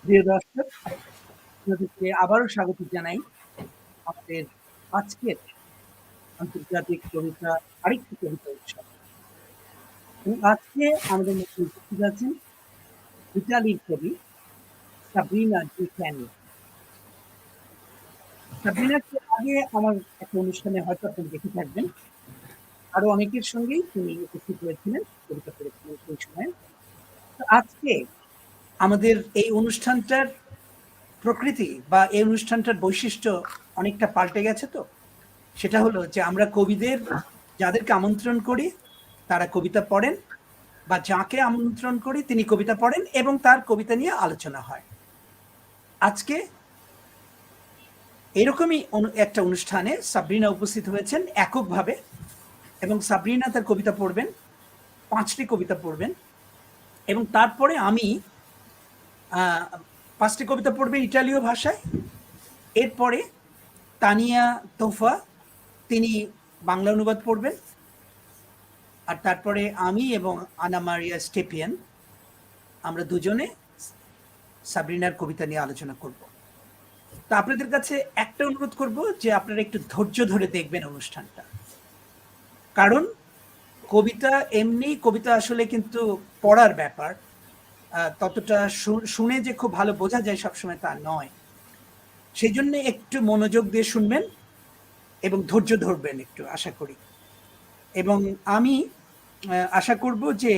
প্রিয় দর্শক, আপনাদেরকে আবারও স্বাগত জানাই আমাদের আজকের আন্তর্জাতিক কবিতা আরেকটি কবিতা উৎসব। এবং আজকে আমাদের মধ্যে উপস্থিত আছেন ইতালির কবি সাব্রিনা ডি ক্যানিও। সাব্রিনাকে আগে আমার একটা অনুষ্ঠানে হয়তো আপনি দেখে থাকবেন। আরো অনেকের সঙ্গেই তিনি উপস্থিত হয়েছিলেন, কবিতা পড়েছিলেন সেই সময়। তো আজকে আমাদের এই অনুষ্ঠানটার প্রকৃতি বা এই অনুষ্ঠানটার বৈশিষ্ট্য অনেকটা পাল্টে গেছে তো। সেটা হলো যে আমরা কবিদের যাদেরকে আমন্ত্রণ করি তারা কবিতা পড়েন, বা যাকে আমন্ত্রণ করি তিনি কবিতা পড়েন এবং তার কবিতা নিয়ে আলোচনা হয়। আজকে এরকমই একটা অনুষ্ঠানে সাবরিনা উপস্থিত হয়েছেন এককভাবে, এবং সাবরিনা তার কবিতা পড়বেন, 5টি কবিতা পড়বেন, এবং তারপরে আমি 5টি কবিতা পড়বেন ইটালীয় ভাষায়। এরপরে তানিয়া তোহফা তিনি বাংলা অনুবাদ পড়বেন, আর তারপরে আমি এবং আনা মারিয়া স্টেপিয়ান আমরা দুজনে সাবরিনার কবিতা নিয়ে আলোচনা করব। তা আপনাদের কাছে একটা অনুরোধ করব যে আপনারা একটু ধৈর্য ধরে দেখবেন অনুষ্ঠানটা, কারণ কবিতা আসলে কিন্তু পড়ার ব্যাপার, ততটা শুনে যে খুব ভালো বোঝা যায় সবসময় তা নয়। সেই জন্য একটু মনোযোগ দিয়ে শুনবেন এবং ধৈর্য ধরবেন একটু, আশা করি। এবং আমি আশা করব যে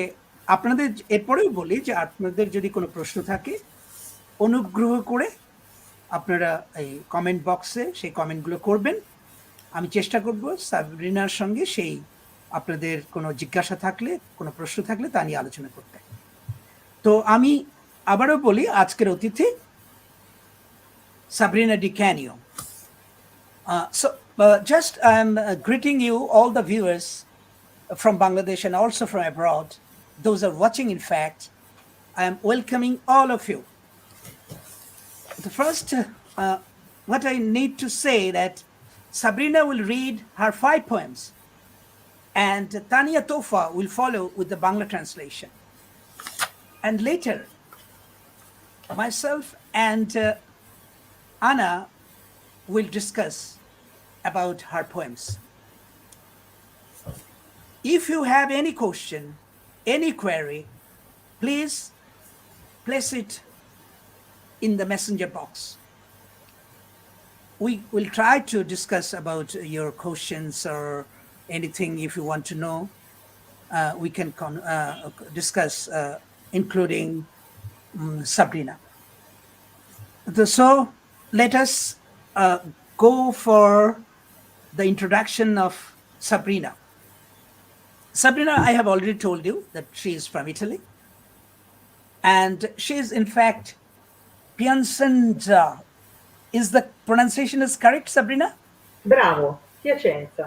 আপনাদের, এরপরেও বলি যে আপনাদের যদি কোনো প্রশ্ন থাকে অনুগ্রহ করে আপনারা এই কমেন্ট বক্সে সেই কমেন্টগুলো করবেন। আমি চেষ্টা করব সাবরিনার সঙ্গে সেই আপনাদের কোনো জিজ্ঞাসা থাকলে, কোনো প্রশ্ন থাকলে তা নিয়ে আলোচনা করতে। তো আমি আবারও বলি, আজকের অতিথি Sabrina De Canio. Just I'm greeting you, all the viewers from Bangladesh and also from abroad, those are watching. In fact, I am welcoming all of you. The first, what I need to say that Sabrina will read her 5 poems, and Tania Tohfa will follow with the Bangla translation. And later, myself and Anna will discuss about her poems. If you have any question, any query, please place it in the messenger box. We will try to discuss about your questions or anything if you want to know. We can discuss, including Sabrina. So let us go for the introduction of Sabrina. Sabrina, I have already told you that she is from Italy, and she is in fact Piacenza. Is the pronunciation is correct, Sabrina? Bravo, Piacenza.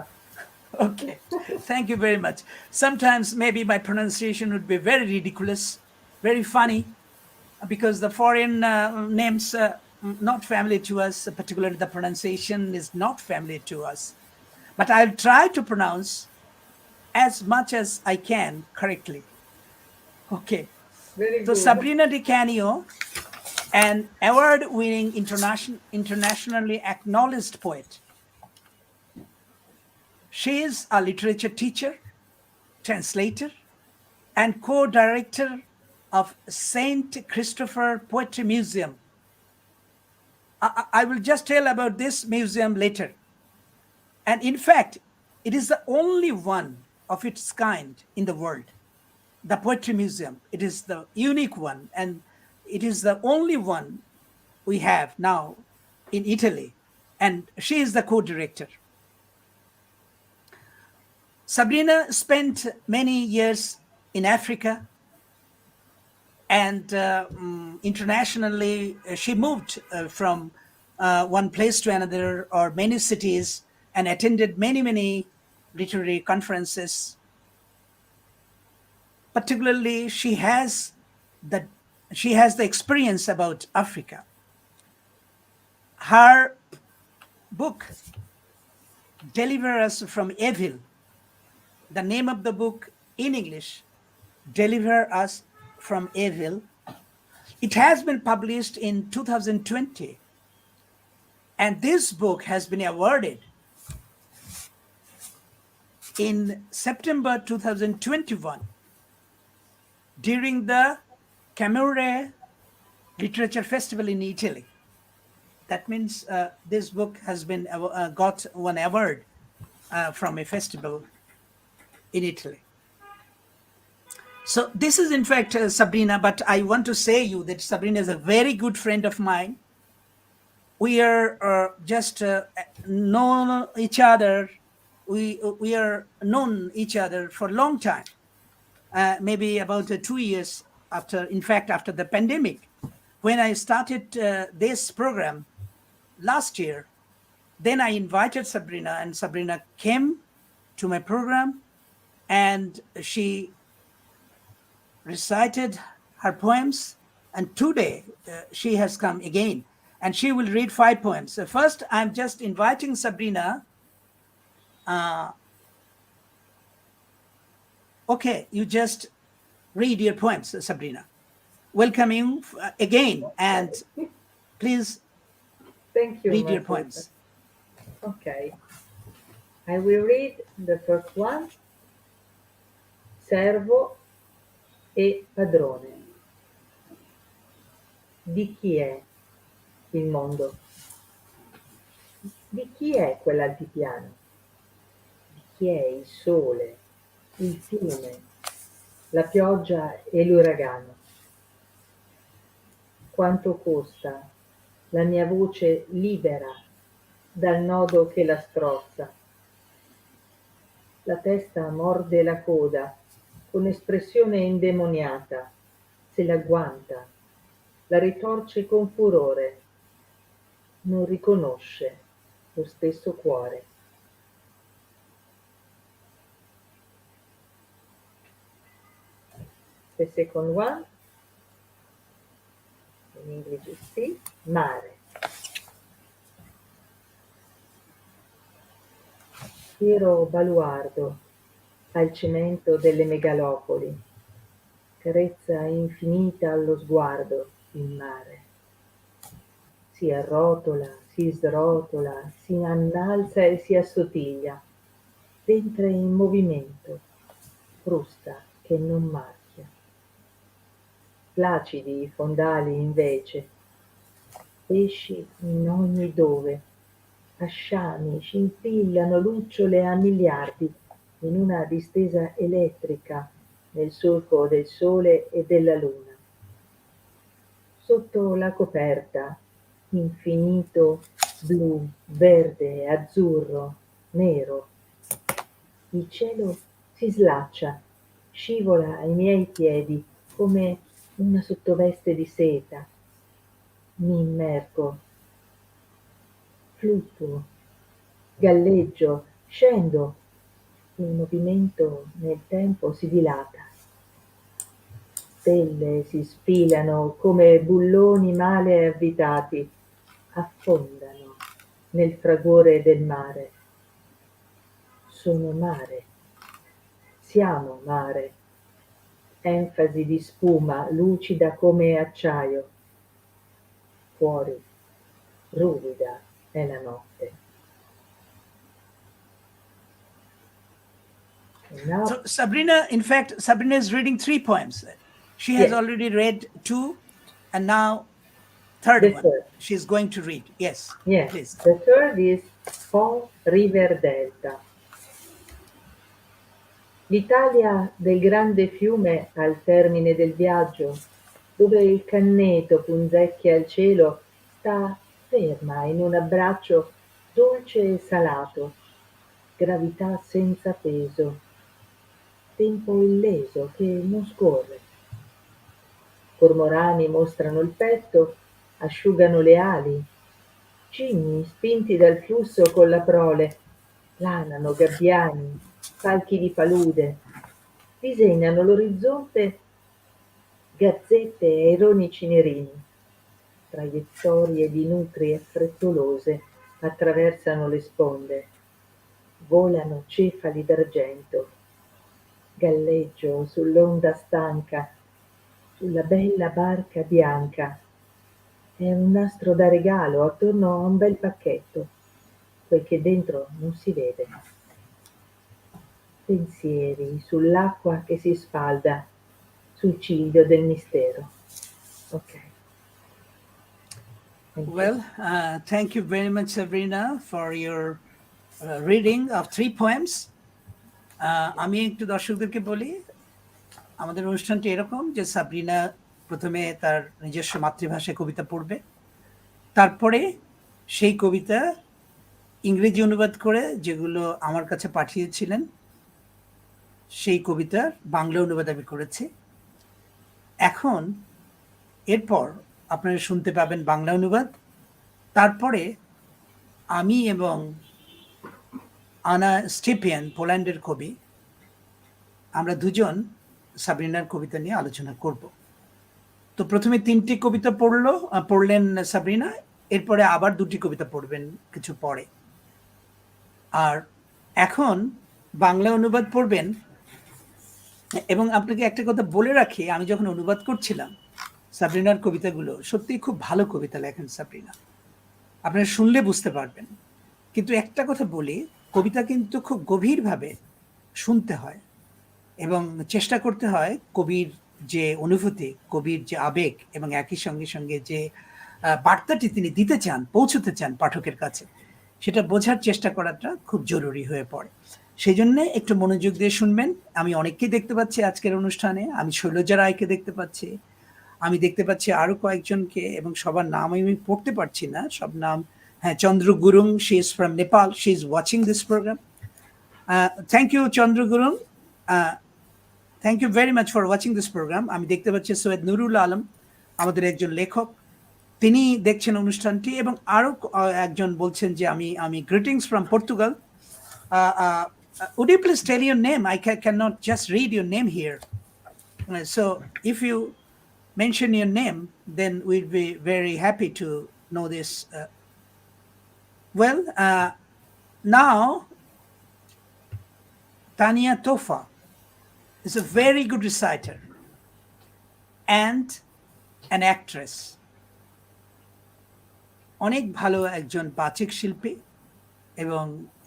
Okay, thank you very much. Sometimes maybe my pronunciation would be very ridiculous, very funny, because the foreign names not familiar to us, particularly the pronunciation is not familiar to us. But I'll try to pronounce as much as I can correctly. Okay. Very So good. Sabrina Di Canio, an award-winning internationally acknowledged poet. She is a literature teacher, translator, and co-director of St. Christopher Poetry Museum. I will just tell about this museum later. And in fact, it is the only one of its kind in the world, the Poetry Museum. It is the unique one, and it is the only one we have now in Italy, and she is the co-director. Sabrina spent many years in Africa, and internationally she moved from one place to another, or many cities, and attended many literary conferences. Particularly, she has the experience about Africa. Her book, Deliver Us from Evil, the name of the book in English, Deliver Us from Evil, It has been published in 2020, and this book has been awarded in September 2021 during the Camere Literature Festival in Italy. That means this book has been got one award from a festival in Italy. So this is in fact Sabrina, but I want to say you that Sabrina is a very good friend of mine. We are just known each other. We are known each other for a long time, maybe about 2 years after, in fact, after the pandemic. When I started this program last year, then I invited Sabrina, and Sabrina came to my program, and she recited her poems. And today she has come again, and she will read 5 poems. So first, I'm just inviting Sabrina. Okay, you just read your poems, Sabrina. Welcome you again, and please Thank you, read your Masud. poems. Okay. I will read the first one, Servo e padrone. Di chi è il mondo? Di chi è quell'altipiano? Di chi è il sole, il fiume, la pioggia e l'uragano? Quanto costa la mia voce libera dal nodo che la strozza? La testa morde la coda con espressione indemoniata, se l'agguanta, la ritorce con furore, non riconosce lo stesso cuore. The second one, in English is sea, mare. Fiero baluardo al cemento delle megalopoli, carezza infinita allo sguardo il mare. Si arrotola, si srotola, si innalza e si assottiglia, ventre in movimento, frusta che non macchia. Placidi i fondali invece, pesci in ogni dove, asciani scintillano lucciole a miliardi in una distesa elettrica nel solco del sole e della luna. Sotto la coperta, infinito blu, verde, azzurro, nero. Il cielo si slaccia, scivola ai miei piedi come una sottoveste di seta. Mi immergo, fluttuo, galleggio, scendo. Il movimento nel tempo si dilata. Stelle si sfilano come bulloni male avvitati, affondano nel fragore del mare. Sono mare, siamo mare, enfasi di spuma lucida come acciaio. Fuori, ruvida è la notte. And now, So Sabrina, in fact, Sabrina is reading 3 poems. She has Yes. already read 2, and now third The one third. she's going to read. Yes, yes, please. the third is Po River Delta. L'Italia del grande fiume al termine del viaggio, dove il canneto punzecchia il cielo, sta ferma in un abbraccio dolce e salato, gravità senza peso, tempo illeso che non scorre. Cormorani mostrano il petto, asciugano le ali, cigni spinti dal flusso con la prole, lanano gabbiani, falchi di palude, disegnano l'orizzonte gazzette e ironici nerini, traiettorie di nutrie frettolose attraversano le sponde, volano cefali d'argento, galleggio sull'onda stanca, sulla bella barca bianca. È un nastro da regalo attorno a un bel pacchetto, poiché dentro non si vede. Pensieri sull'acqua che si spalda sul ciglio del mistero. Ok. Thank you. Well, thank you very much, Sabrina, for your reading of 3 poems. আমি একটু দর্শকদেরকে বলি, আমাদের অনুষ্ঠানটি এরকম যে সাবরিনা প্রথমে তার নিজস্ব মাতৃভাষায় কবিতা পড়বে, তারপরে সেই কবিতা ইংরেজি অনুবাদ করে যেগুলো আমার কাছে পাঠিয়েছিলেন সেই কবিতার বাংলা অনুবাদ আমি করেছি। এখন এরপর আপনারা শুনতে পাবেন বাংলা অনুবাদ, তারপরে আমি এবং আনা স্টেপিয়ান, পোল্যান্ডের কবি, আমরা দুজন সাবরিনার কবিতা নিয়ে আলোচনা করব। তো প্রথমে 3টি কবিতা পড়লেন সাবরিনা, এরপরে আবার 2টি কবিতা পড়বেন কিছু পরে, আর এখন বাংলা অনুবাদ পড়বেন। এবং আপনাকে একটা কথা বলে রাখি, আমি যখন অনুবাদ করছিলাম সাবরিনার কবিতাগুলো, সত্যিই খুব ভালো কবিতা লেখেন সাবরিনা, আপনারা শুনলে বুঝতে পারবেন। কিন্তু একটা কথা বলি, কবিতা কিন্তু খুব গভীরভাবে শুনতে হয় এবং চেষ্টা করতে হয় কবির যে অনুভূতি, কবির যে আবেগ এবং একই সঙ্গে সঙ্গে যে বার্তাটি তিনি দিতে চান, পৌঁছতে চান পাঠকের কাছে, সেটা বোঝার চেষ্টা করাটা খুব জরুরি হয়ে পড়ে। সেই জন্যে একটু মনোযোগ দিয়ে শুনবেন। আমি অনেককেই দেখতে পাচ্ছি আজকের অনুষ্ঠানে, আমি শৈলজা রায়কে দেখতে পাচ্ছি, আমি দেখতে পাচ্ছি আরো কয়েকজনকে, এবং সবার নাম আমি পড়তে পারছি না সব নাম। হ্যাঁ, Chandra Gurung, she is from Nepal, she is watching this programme. Thank you Chandra Gurung, thank you very much for watching this programme. আমি দেখতে পাচ্ছি সৈয়দ নুরুল আলম, আমাদের একজন লেখক, তিনি দেখছেন অনুষ্ঠানটি, এবং আরো একজন বলছেন যে আমি greetings from Portugal. Would you please tell your name? I cannot just read your name here. So if you mention your name, then we'll be very happy to know this. Well, now Tania Tohfa is a very good reciter and an actress. অনেক ভালো একজন বাচিক শিল্পী এবং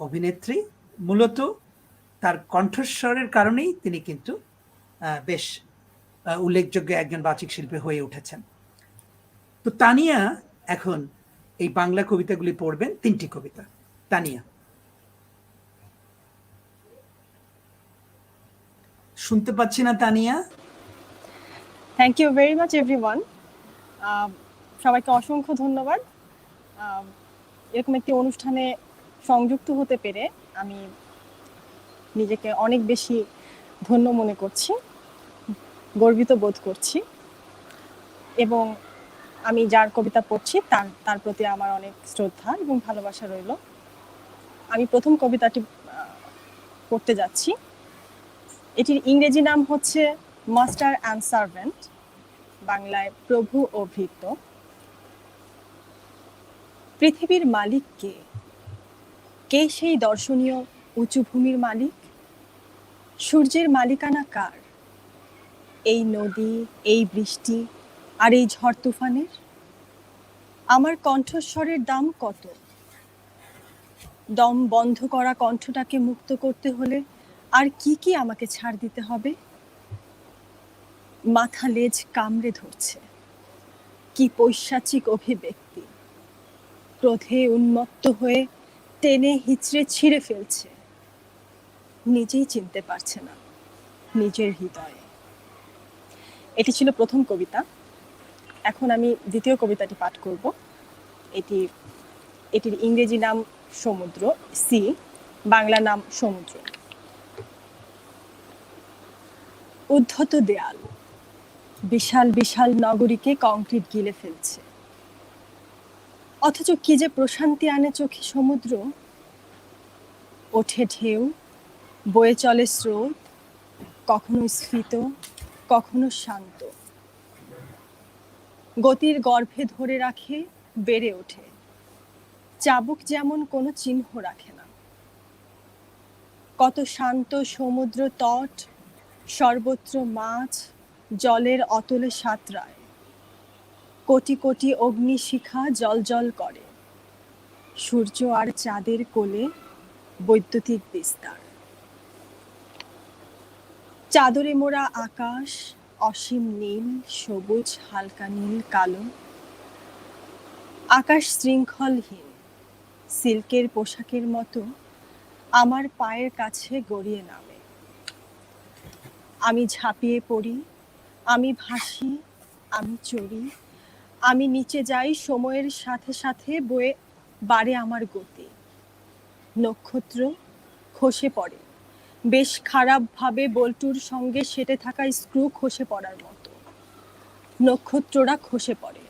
অভিনেত্রী। মূলত তার কণ্ঠস্বরের কারণেই তিনি কিন্তু বেশ উল্লেখযোগ্য একজন বাচিক শিল্পী হয়ে উঠেছেন। তো তানিয়া এখন এই বাংলা কবিতাগুলি পড়বেন, 3টি কবিতা। তানিয়া, শুনতে পাচ্ছি না Tania. Thank you very much everyone. সবাইকে অসংখ্য ধন্যবাদ। এরকম একটি অনুষ্ঠানে সংযুক্ত হতে পেরে আমি নিজেকে অনেক বেশি ধন্য মনে করছি, গর্বিত বোধ করছি, এবং আমি যার কবিতা পড়ছি তার প্রতি আমার অনেক শ্রদ্ধা এবং ভালোবাসা রইল। আমি প্রথম কবিতাটি পড়তে যাচ্ছি। এটির ইংরেজি নাম হচ্ছে মাস্টার অ্যান্ড সার্ভেন্ট, বাংলায় প্রভু ও ভৃত্য। পৃথিবীর মালিক কে? কে সেই দর্শনীয় উঁচু ভূমির মালিক? সূর্যের মালিকানা কার? এই নদী, এই বৃষ্টি আর এই ঝড় তুফানের? আমার কণ্ঠস্বরের দাম কত? দম বন্ধ করা কণ্ঠটাকে মুক্ত করতে হলে আর কি কি আমাকে ছাড় দিতে হবে? মাথা লেজ কামড়ে ধরছে, কি পৈশাচিক অভিব্যক্তি! ক্রোধে উন্মত্ত হয়ে টেনে হিচড়ে ছিঁড়ে ফেলছে, নিজেই চিনতে পারছে না নিজের হৃদয়ে। এটি ছিল প্রথম কবিতা। এখন আমি দ্বিতীয় কবিতাটি পাঠ করব। এটির ইংরেজি নাম সমুদ্র, সি, বাংলা নাম সমুদ্র। উদ্ধত দেয়াল বিশাল বিশাল নগরীকে কংক্রিট গিলে ফেলছে, অথচ কি যে প্রশান্তি আনে চোখে সমুদ্র। ওঠে ঢেউ, বয়ে চলে স্রোত, কখনো স্ফীত, কখনো শান্ত, গতির গর্ভে ধরে রাখে, বেড়ে ওঠে, চাবুক যেমন কোনো চিহ্ন রাখে না। কত শান্ত সমুদ্র তট, সর্বত্র মাছ, জলের অতলে সাঁতরায়, কোটি কোটি অগ্নিশিখা জ্বলজ্বল করে, সূর্য আর চাঁদের কোলে বৈদ্যুতিক বিস্তার। চাদরে মোড়া আকাশ, অসীম নীল, সবুজ, হালকা নীল, কালো। আকাশ শৃঙ্খলহীন, সিল্কের পোশাকের মতো আমার পায়ের কাছে গড়িয়ে নামে। আমি ঝাঁপিয়ে পড়ি, আমি ভাসি, আমি চড়ি, আমি নিচে যাই, সময়ের সাথে সাথে বয়ে বাড়ে আমার গতি। নক্ষত্র খসে পড়ে, বেশ খারাপভাবে বল্টুর সঙ্গে সেটে থাকা স্ক্রু খসে পড়ার মতো। নক্ষত্ররা খসে পড়ে,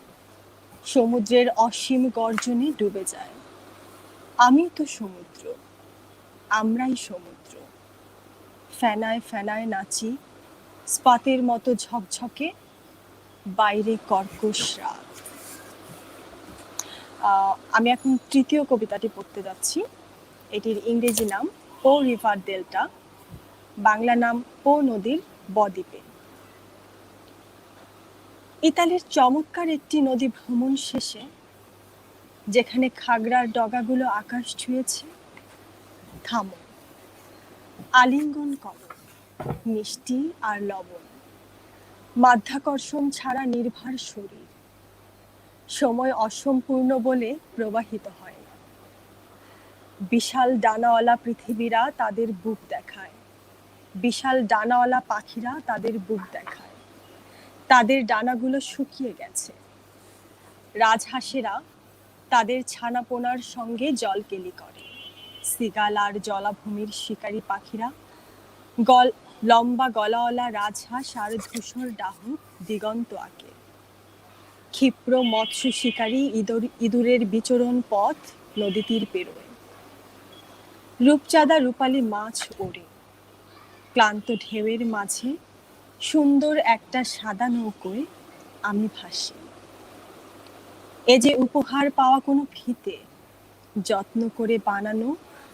সমুদ্রের অসীম গর্জনে ডুবে যায়। আমি তো সমুদ্র, আমরাই সমুদ্র। ফেনায় ফেনায় নাচি, স্পাতের মতো ঝকঝকে, বাইরে কর্কশ রাত। আমি এখন তৃতীয় কবিতাটি পড়তে যাচ্ছি। এটির ইংরেজি নাম পো রিভার ডেল্টা, বাংলা নাম পো নদীর বদ্বীপে। ইতালির চমৎকার একটি নদী ভ্রমণ শেষে, যেখানে খাগড়ার ডগাগুলো আকাশ ছুঁয়েছে, থামো, আলিঙ্গন করো, মিষ্টি আর লবণ, মাধ্যাকর্ষণ ছাড়া নির্ভার শরীর। সময় অসম্পূর্ণ বলে প্রবাহিত হয় না। বিশাল ডানাওয়ালা পৃথিবীরা তাদের বুক দেখায়, বিশাল ডানাওয়ালা পাখিরা তাদের বুক দেখায়। তাদের ডানাগুলো শুকিয়ে গেছে। রাজহাঁসেরা তাদের ছানাপোনার সঙ্গে জলকেলি করে। সিগাল আর জলাভূমির শিকারী পাখিরা লম্বা গলাওয়ালা রাজহাঁস আর ধূসর ডাহুক দিগন্ত আঁকে। ক্ষিপ্র মৎস্য শিকারী ইঁদুরের বিচরণ পথ নদী তীর পেরোয়। রূপচাঁদা রূপালী মাছ ওড়ে। ক্লান্ত ঢেউয়ের মাঝে সুন্দর একটা সাদা নৌকোয় আমি ভাসি। এ যে উপহার পাওয়া কোনো ফিতে, যত্ন করে বানানো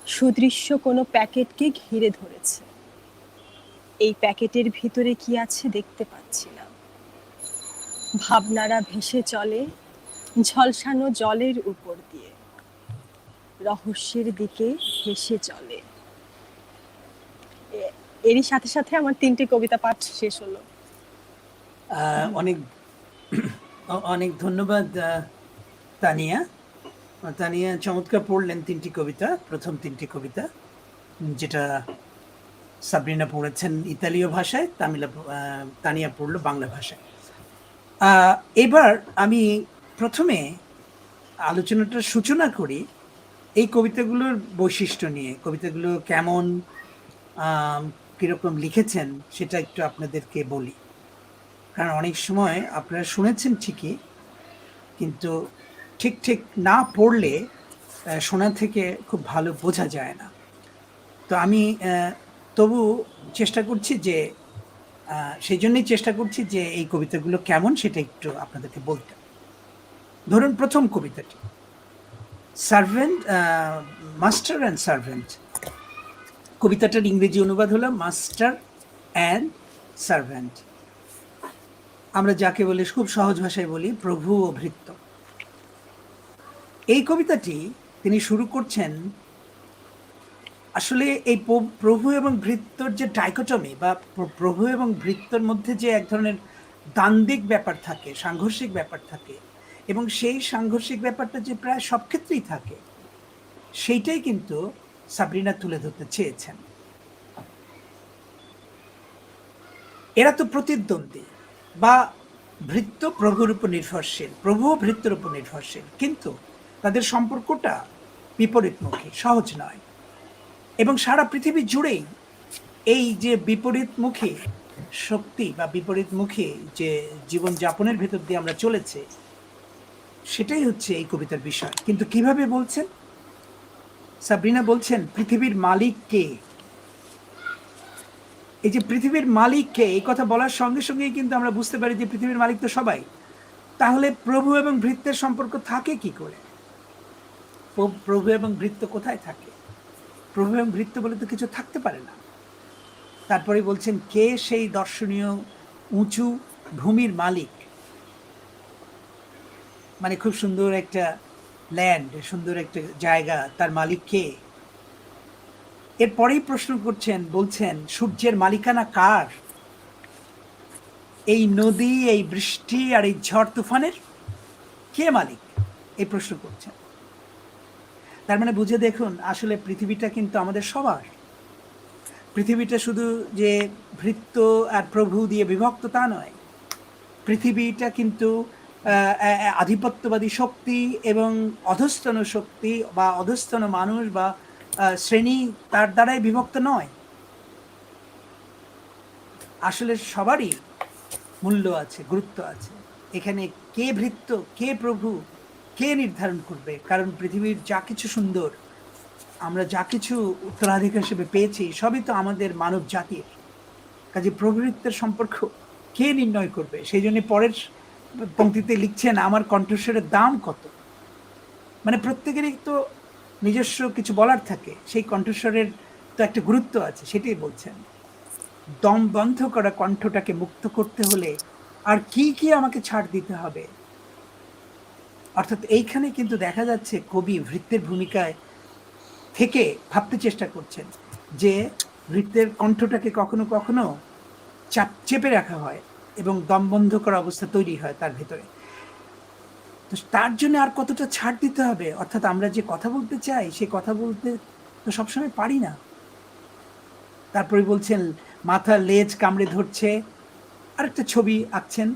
সুদৃশ্য কোনো প্যাকেটকে ঘিরে ধরেছে। এই প্যাকেটের ভিতরে কি আছে দেখতে পাচ্ছি না। ভাবনারা ভেসে চলে ঝলসানো জলের উপর দিয়ে, রহস্যের দিকে ভেসে চলে। এরই সাথে সাথে আমার 3টি কবিতা পাঠ শেষ হলো। অনেক অনেক ধন্যবাদ তানিয়া। তানিয়া চমৎকার পড়লেন 3টি কবিতা, প্রথম 3টি কবিতা, যেটা সাবরিনা পড়েছেন ইতালীয় ভাষায়, তানিয়া পড়লো বাংলা ভাষায়। এবার আমি প্রথমে আলোচনাটার সূচনা করি এই কবিতাগুলোর বৈশিষ্ট্য নিয়ে। কবিতাগুলো কেমন, কীরকম লিখেছেন সেটা একটু আপনাদেরকে বলি। কারণ অনেক সময় আপনারা শুনেছেন ঠিকই, কিন্তু ঠিক ঠিক না পড়লে শোনা থেকে খুব ভালো বোঝা যায় না। তো আমি তবু চেষ্টা করছি যে সেই জন্যই চেষ্টা করছি যে এই কবিতাগুলো কেমন সেটা একটু আপনাদেরকে বলতে। ধরুন প্রথম কবিতাটি, সার্ভেন্ট, মাস্টার অ্যান্ড সার্ভেন্ট। কবিতাটার ইংরেজি অনুবাদ হলো মাস্টার অ্যান্ড সার্ভেন্ট। আমরা যাকে বলি, খুব সহজ ভাষায় বলি, প্রভু ও ভৃত্য। এই কবিতাটি তিনি শুরু করছেন আসলে এই প্রভু এবং ভৃত্যর যে ডাইকোটমি, বা প্রভু এবং ভৃত্যর মধ্যে যে এক ধরনের দ্বান্দ্বিক ব্যাপার থাকে, সাংঘর্ষিক ব্যাপার থাকে, এবং সেই সাংঘর্ষিক ব্যাপারটা যে প্রায় সব ক্ষেত্রেই থাকে, সেইটাই কিন্তু সাবরিনা তুলে ধরতে চেয়েছেন। এরা তো প্রতিদ্বন্দ্বী, বা ভৃত্য প্রভুর উপর নির্ভরশীল, প্রভু ভৃত্যের উপর নির্ভরশীল, কিন্তু তাদের সম্পর্কটা বিপরীতমুখী, সহজ নয়। এবং সারা পৃথিবী জুড়েই এই যে বিপরীতমুখী শক্তি বা বিপরীতমুখী যে জীবনযাপনের ভেতর দিয়ে আমরা চলেছে, সেটাই হচ্ছে এই কবিতার বিষয়। কিন্তু কিভাবে বলছেন? সাবরিনা বলছেন পৃথিবীর মালিক কে। এই যে পৃথিবীর মালিক কে, এই কথা বলার সঙ্গে সঙ্গেই কিন্তু আমরা বুঝতে পারি যে পৃথিবীর মালিক তো সবাই। তাহলে প্রভু এবং ভৃত্যের সম্পর্ক থাকে কি করে? প্রভু এবং ভৃত্য কোথায় থাকে? প্রভু এবং ভৃত্য বলে তো কিছু থাকতে পারে না। তারপরে বলছেন কে সেই দর্শনীয় উঁচু ভূমির মালিক, মানে খুব সুন্দর একটা ল্যান্ড, সুন্দর একটা জায়গা, তার মালিক কে? এরপরেই প্রশ্ন করছেন, বলছেন সূর্যের মালিকানা কার? এই নদী, এই বৃষ্টি আর এই ঝড় তুফানের কে মালিক? এই প্রশ্ন করছেন। তার মানে বুঝে দেখুন, আসলে পৃথিবীটা কিন্তু আমাদের সবার। পৃথিবীটা শুধু যে ভৃত্য আর প্রভু দিয়ে বিভক্ত তা নয়। পৃথিবীটা কিন্তু আধিপত্যবাদী শক্তি এবং অধস্তন শক্তি বা অধস্তন মানুষ বা শ্রেণী তার দ্বারাই বিভক্ত নয়। আসলে সবারই মূল্য আছে, গুরুত্ব আছে। এখানে কে ভৃত্য, কে প্রভু, কে নির্ধারণ করবে? কারণ পৃথিবীর যা কিছু সুন্দর, আমরা যা কিছু উত্তরাধিকার হিসেবে পেয়েছি, সবই তো আমাদের মানব জাতির। কাজে প্রভুত্বের সম্পর্ক কে নির্ণয় করবে? সেই জন্য পরের পংক্তিতে লিখছেন, আমার কণ্ঠস্বরের দাম কত? মানে প্রত্যেকেরই তো নিজস্ব কিছু বলার থাকে, সেই কণ্ঠস্বরের তো একটা গুরুত্ব আছে, সেটাই বলছেন। দম বন্ধ করা কণ্ঠটাকে মুক্ত করতে হলে আর কি কি আমাকে ছাড় দিতে হবে? অর্থাৎ এইখানে কিন্তু দেখা যাচ্ছে কবি ভৃত্যের ভূমিকায় থেকে ভাবতে চেষ্টা করছেন যে ভৃত্যের কণ্ঠটাকে কখনো কখনো চেপে রাখা হয় এবং দম বন্ধ করা অবস্থা তৈরি হয় তার ভেতরে। তো তার জন্য আর কতটা ছাড় দিতে হবে? অর্থাৎ আমরা যে কথা বলতে চাই, সে কথা বলতে তো সবসময় পারি না। তারপরে বলছেন মাথা লেজ কামড়ে ধরছে। আরেকটা ছবি আঁকছেন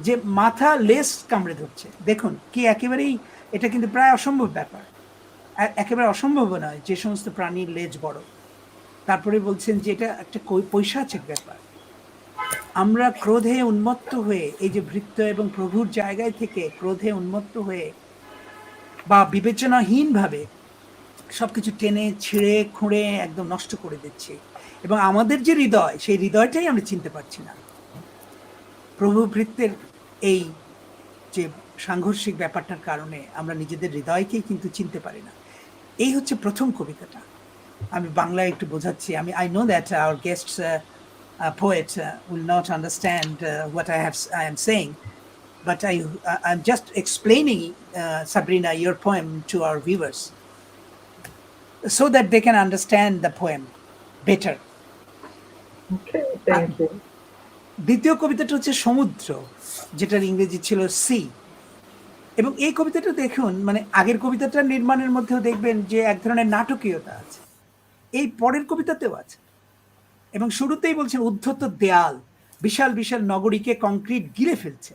যে মাথা লেজ কামড়ে ধরছে। দেখুন কি একেবারেই, এটা কিন্তু প্রায় অসম্ভব ব্যাপার, একেবারে অসম্ভব নয় যে সমস্ত প্রাণীর লেজ বড়। তারপরে বলছেন যে এটা একটা পৈশাচিক ব্যাপার। আমরা ক্রোধে উন্মত্ত হয়ে, এই যে ভৃত্য এবং প্রভুর জায়গায় থেকে ক্রোধে উন্মত্ত হয়ে বা বিবেচনাহীনভাবে সবকিছু টেনে ছিঁড়ে খুঁড়ে একদম নষ্ট করে দিচ্ছি, এবং আমাদের যে হৃদয়, সেই হৃদয়টাই আমরা চিনতে পারছি না। প্রভু ভৃত্যের এই যে সাংঘর্ষিক ব্যাপারটার কারণে আমরা নিজেদের হৃদয়কেই কিন্তু চিনতে পারি না। এই হচ্ছে প্রথম কবিতাটা। আমি বাংলায় একটু বোঝাচ্ছি। I know that our guests poet will not understand what I am saying, but I'm just explaining, Sabrina, your poem to our viewers so that they can understand the poem better. Okay, thank you. দ্বিতীয় কবিতাটা হচ্ছে সমুদ্র, যেটার ইংরেজি ছিল C. এবং এই কবিতাটা দেখুন, মানে আগের কবিতাটার নির্মাণের মধ্যেও দেখবেন যে এক ধরনের নাটকীয়তা আছে, এই পরের কবিতাতেও আছে। এবং শুরুতেই বলছেন উদ্ধত দেয়াল, বিশাল বিশাল নগরীকে কংক্রিট গিলে ফেলছে।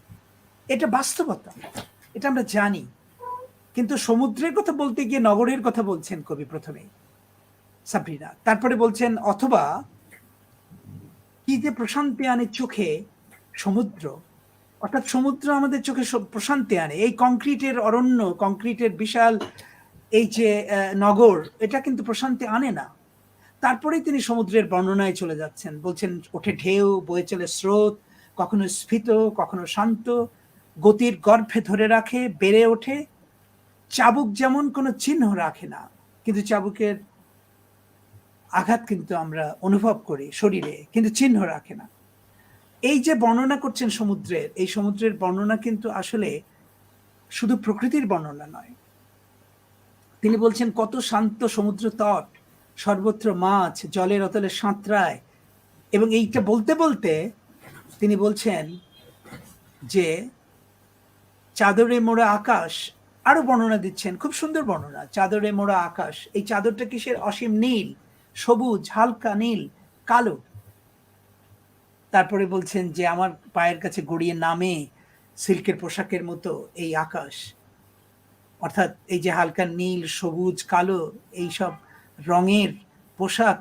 এটা বাস্তবতা, এটা আমরা জানি। কিন্তু সমুদ্রের কথা বলতে গিয়ে নগরের কথা বলছেন কবি প্রথমেই, সাবরিনা। তারপরে বলছেন অথবা কি যে প্রশান্তি আনে চোখে সমুদ্র। অর্থাৎ সমুদ্র আমাদের চোখে প্রশান্তি আনে। এই কংক্রিটের অরণ্য, কংক্রিটের বিশাল এই যে নগর, এটা কিন্তু প্রশান্তি আনে না। তারপরেই তিনি সমুদ্রের বর্ণনায় চলে যাচ্ছেন, বলছেন ওঠে ঢেউ, বয়ে চলে স্রোত, কখনো স্ফীত, কখনো শান্ত, গতির গর্ভে ধরে রাখে, বেড়ে ওঠে। চাবুক যেমন কোনো চিহ্ন রাখে না, কিন্তু চাবুকের আঘাত কিন্তু আমরা অনুভব করি শরীরে, কিন্তু চিহ্ন রাখে না। এই যে বর্ণনা করছেন সমুদ্রের, এই সমুদ্রের বর্ণনা কিন্তু আসলে শুধু প্রকৃতির বর্ণনা নয়। তিনি বলছেন কত শান্ত সমুদ্র তট, সর্বত্র মাছ জলের অতলে সাঁতরায়। এবং এইটা বলতে বলতে তিনি বলছেন যে চাদরে মোড়া আকাশ, আরো বর্ণনা দিচ্ছেন, খুব সুন্দর বর্ণনা। চাদরে মোড়া আকাশ, এই চাদরটা কিসের? অসীম নীল, সবুজ, হালকা নীল, কালো। তারপরে বলছেন যে আমার পায়ের কাছে গড়িয়ে নামে সিল্কের পোশাকের মতো এই আকাশ। অর্থাৎ এই যে হালকা নীল, সবুজ, কালো, এইসব রঙের পোশাক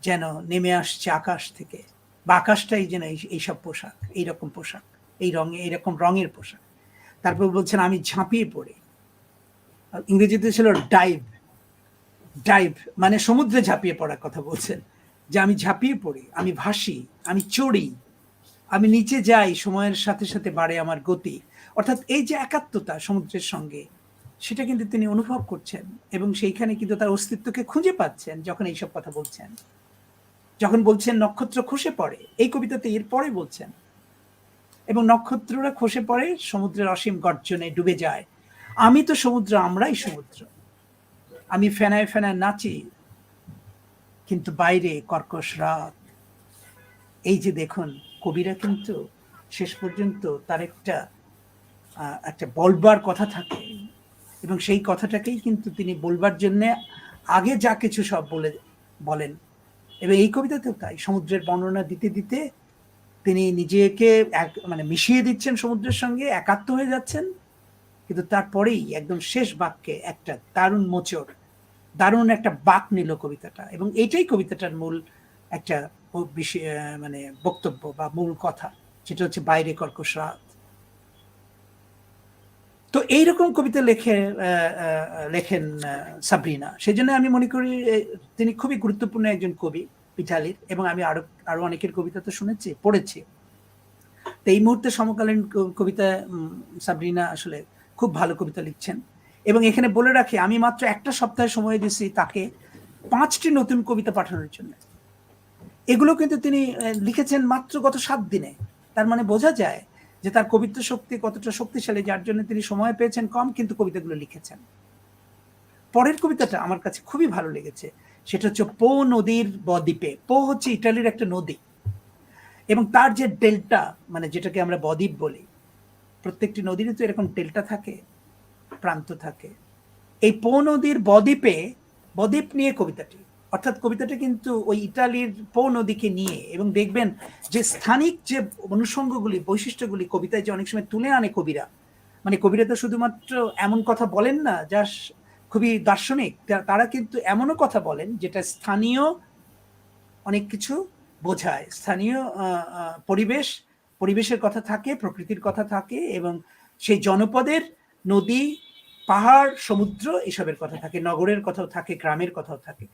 যেন নেমে আসছে আকাশ থেকে, বা আকাশটাই যেন এইসব পোশাক, এইরকম পোশাক, এই রঙে, এইরকম রঙের পোশাক। তারপর বলছেন আমি ঝাঁপিয়ে পড়ি, ইংরেজিতে ছিল ডাইভ। ডাইভ মানে সমুদ্রে ঝাঁপিয়ে পড়ার কথা বলছেন, যে আমি ঝাঁপিয়ে পড়ি, আমি ভাসি, আমি চড়ি, আমি নিচে যাই, সময়ের সাথে সাথে বাড়ে আমার গতি। অর্থাৎ এই যে একাত্মতা সমুদ্রের সঙ্গে, সেটা কিন্তু তিনি অনুভব করছেন এবং সেইখানে কিন্তু তার অস্তিত্বকে খুঁজে পাচ্ছেন যখন এইসব কথা বলছেন। যখন বলছেন নক্ষত্র খসে পড়ে, এই কবিতাতে এরপরে বলছেন, এবং নক্ষত্ররা খসে পড়ে সমুদ্রের অসীম গর্জনে ডুবে যায়, আমি তো সমুদ্র, আমরাই সমুদ্র, আমি ফেনায় ফেনায় নাচি কিন্তু বাইরে কর্কশ রাত। এই যে দেখুন, কবিরা কিন্তু শেষ পর্যন্ত তার একটা বলবার কথা থাকে, এবং সেই কথাটাকেই কিন্তু তিনি বলবার জন্য আগে যা কিছু সব বলেন। এবং এই কবিতাতেও তাই, সমুদ্রের বর্ণনা দিতে দিতে তিনি নিজেকে মানে মিশিয়ে দিচ্ছেন সমুদ্রের সঙ্গে, একাত্ম হয়ে যাচ্ছেন, কিন্তু তারপরেই একদম শেষ বাক্যে একটা দারুণ মোচড়, দারুণ একটা বাক নিল কবিতাটা, এবং এইটাই কবিতাটার মূল একটা মানে বক্তব্য বা মূল কথা, যেটা হচ্ছে বাইরে কর্কশ রাত। তো এইরকম কবিতা লেখেন সাবরিনা। সেই জন্য আমি মনে করি তিনি খুবই গুরুত্বপূর্ণ একজন কবি ইটালির, এবং আমি আরো অনেকের কবিতা তো শুনেছি, পড়েছি। তো এই মুহূর্তে সমকালীন কবিতা সাবরিনা আসলে খুব ভালো কবিতা লিখছেন। এবং এখানে বলে রাখি, আমি মাত্র একটা সপ্তাহে সময় দিয়েছি তাকে 5টি নতুন কবিতা পাঠানোর জন্য। এগুলো কিন্তু তিনি লিখেছেন মাত্র গত 7 দিনে। তার মানে বোঝা যায় যে তার কবিত্ব শক্তি কতটা শক্তিশালী, যার জন্য তিনি সময় পেয়েছেন কম, কিন্তু কবিতাগুলো লিখেছেন। পরের কবিতাটা আমার কাছে খুবই ভালো লেগেছে, সেটা হচ্ছে পো নদীর বদ্বীপে। পো হচ্ছে ইটালির একটা নদী, এবং তার যে ডেল্টা, মানে যেটাকে আমরা বদ্বীপ বলি, প্রত্যেকটি নদীরই তো এরকম ডেল্টা থাকে, প্রান্ত থাকে। এই পো নদীর বদ্বীপে, বদ্বীপ নিয়ে কবিতাটি, অর্থাৎ কবিতাটা কিন্তু ওই ইটালির পো নদীকে নিয়ে। এবং দেখবেন যে স্থানিক যে অনুষঙ্গগুলি, বৈশিষ্ট্যগুলি কবিতায় যে অনেক সময় তুলে আনে কবিরা, মানে কবিরা তো শুধুমাত্র এমন কথা বলেন না যা খুবই দার্শনিক, তারা কিন্তু এমনও কথা বলেন যেটা স্থানীয় অনেক কিছু বোঝায়। স্থানীয় পরিবেশের কথা থাকে, প্রকৃতির কথা থাকে, এবং সেই জনপদের নদী, পাহাড়, সমুদ্র এসবের কথা থাকে, নগরের কথাও থাকে, গ্রামের কথাও থাকে।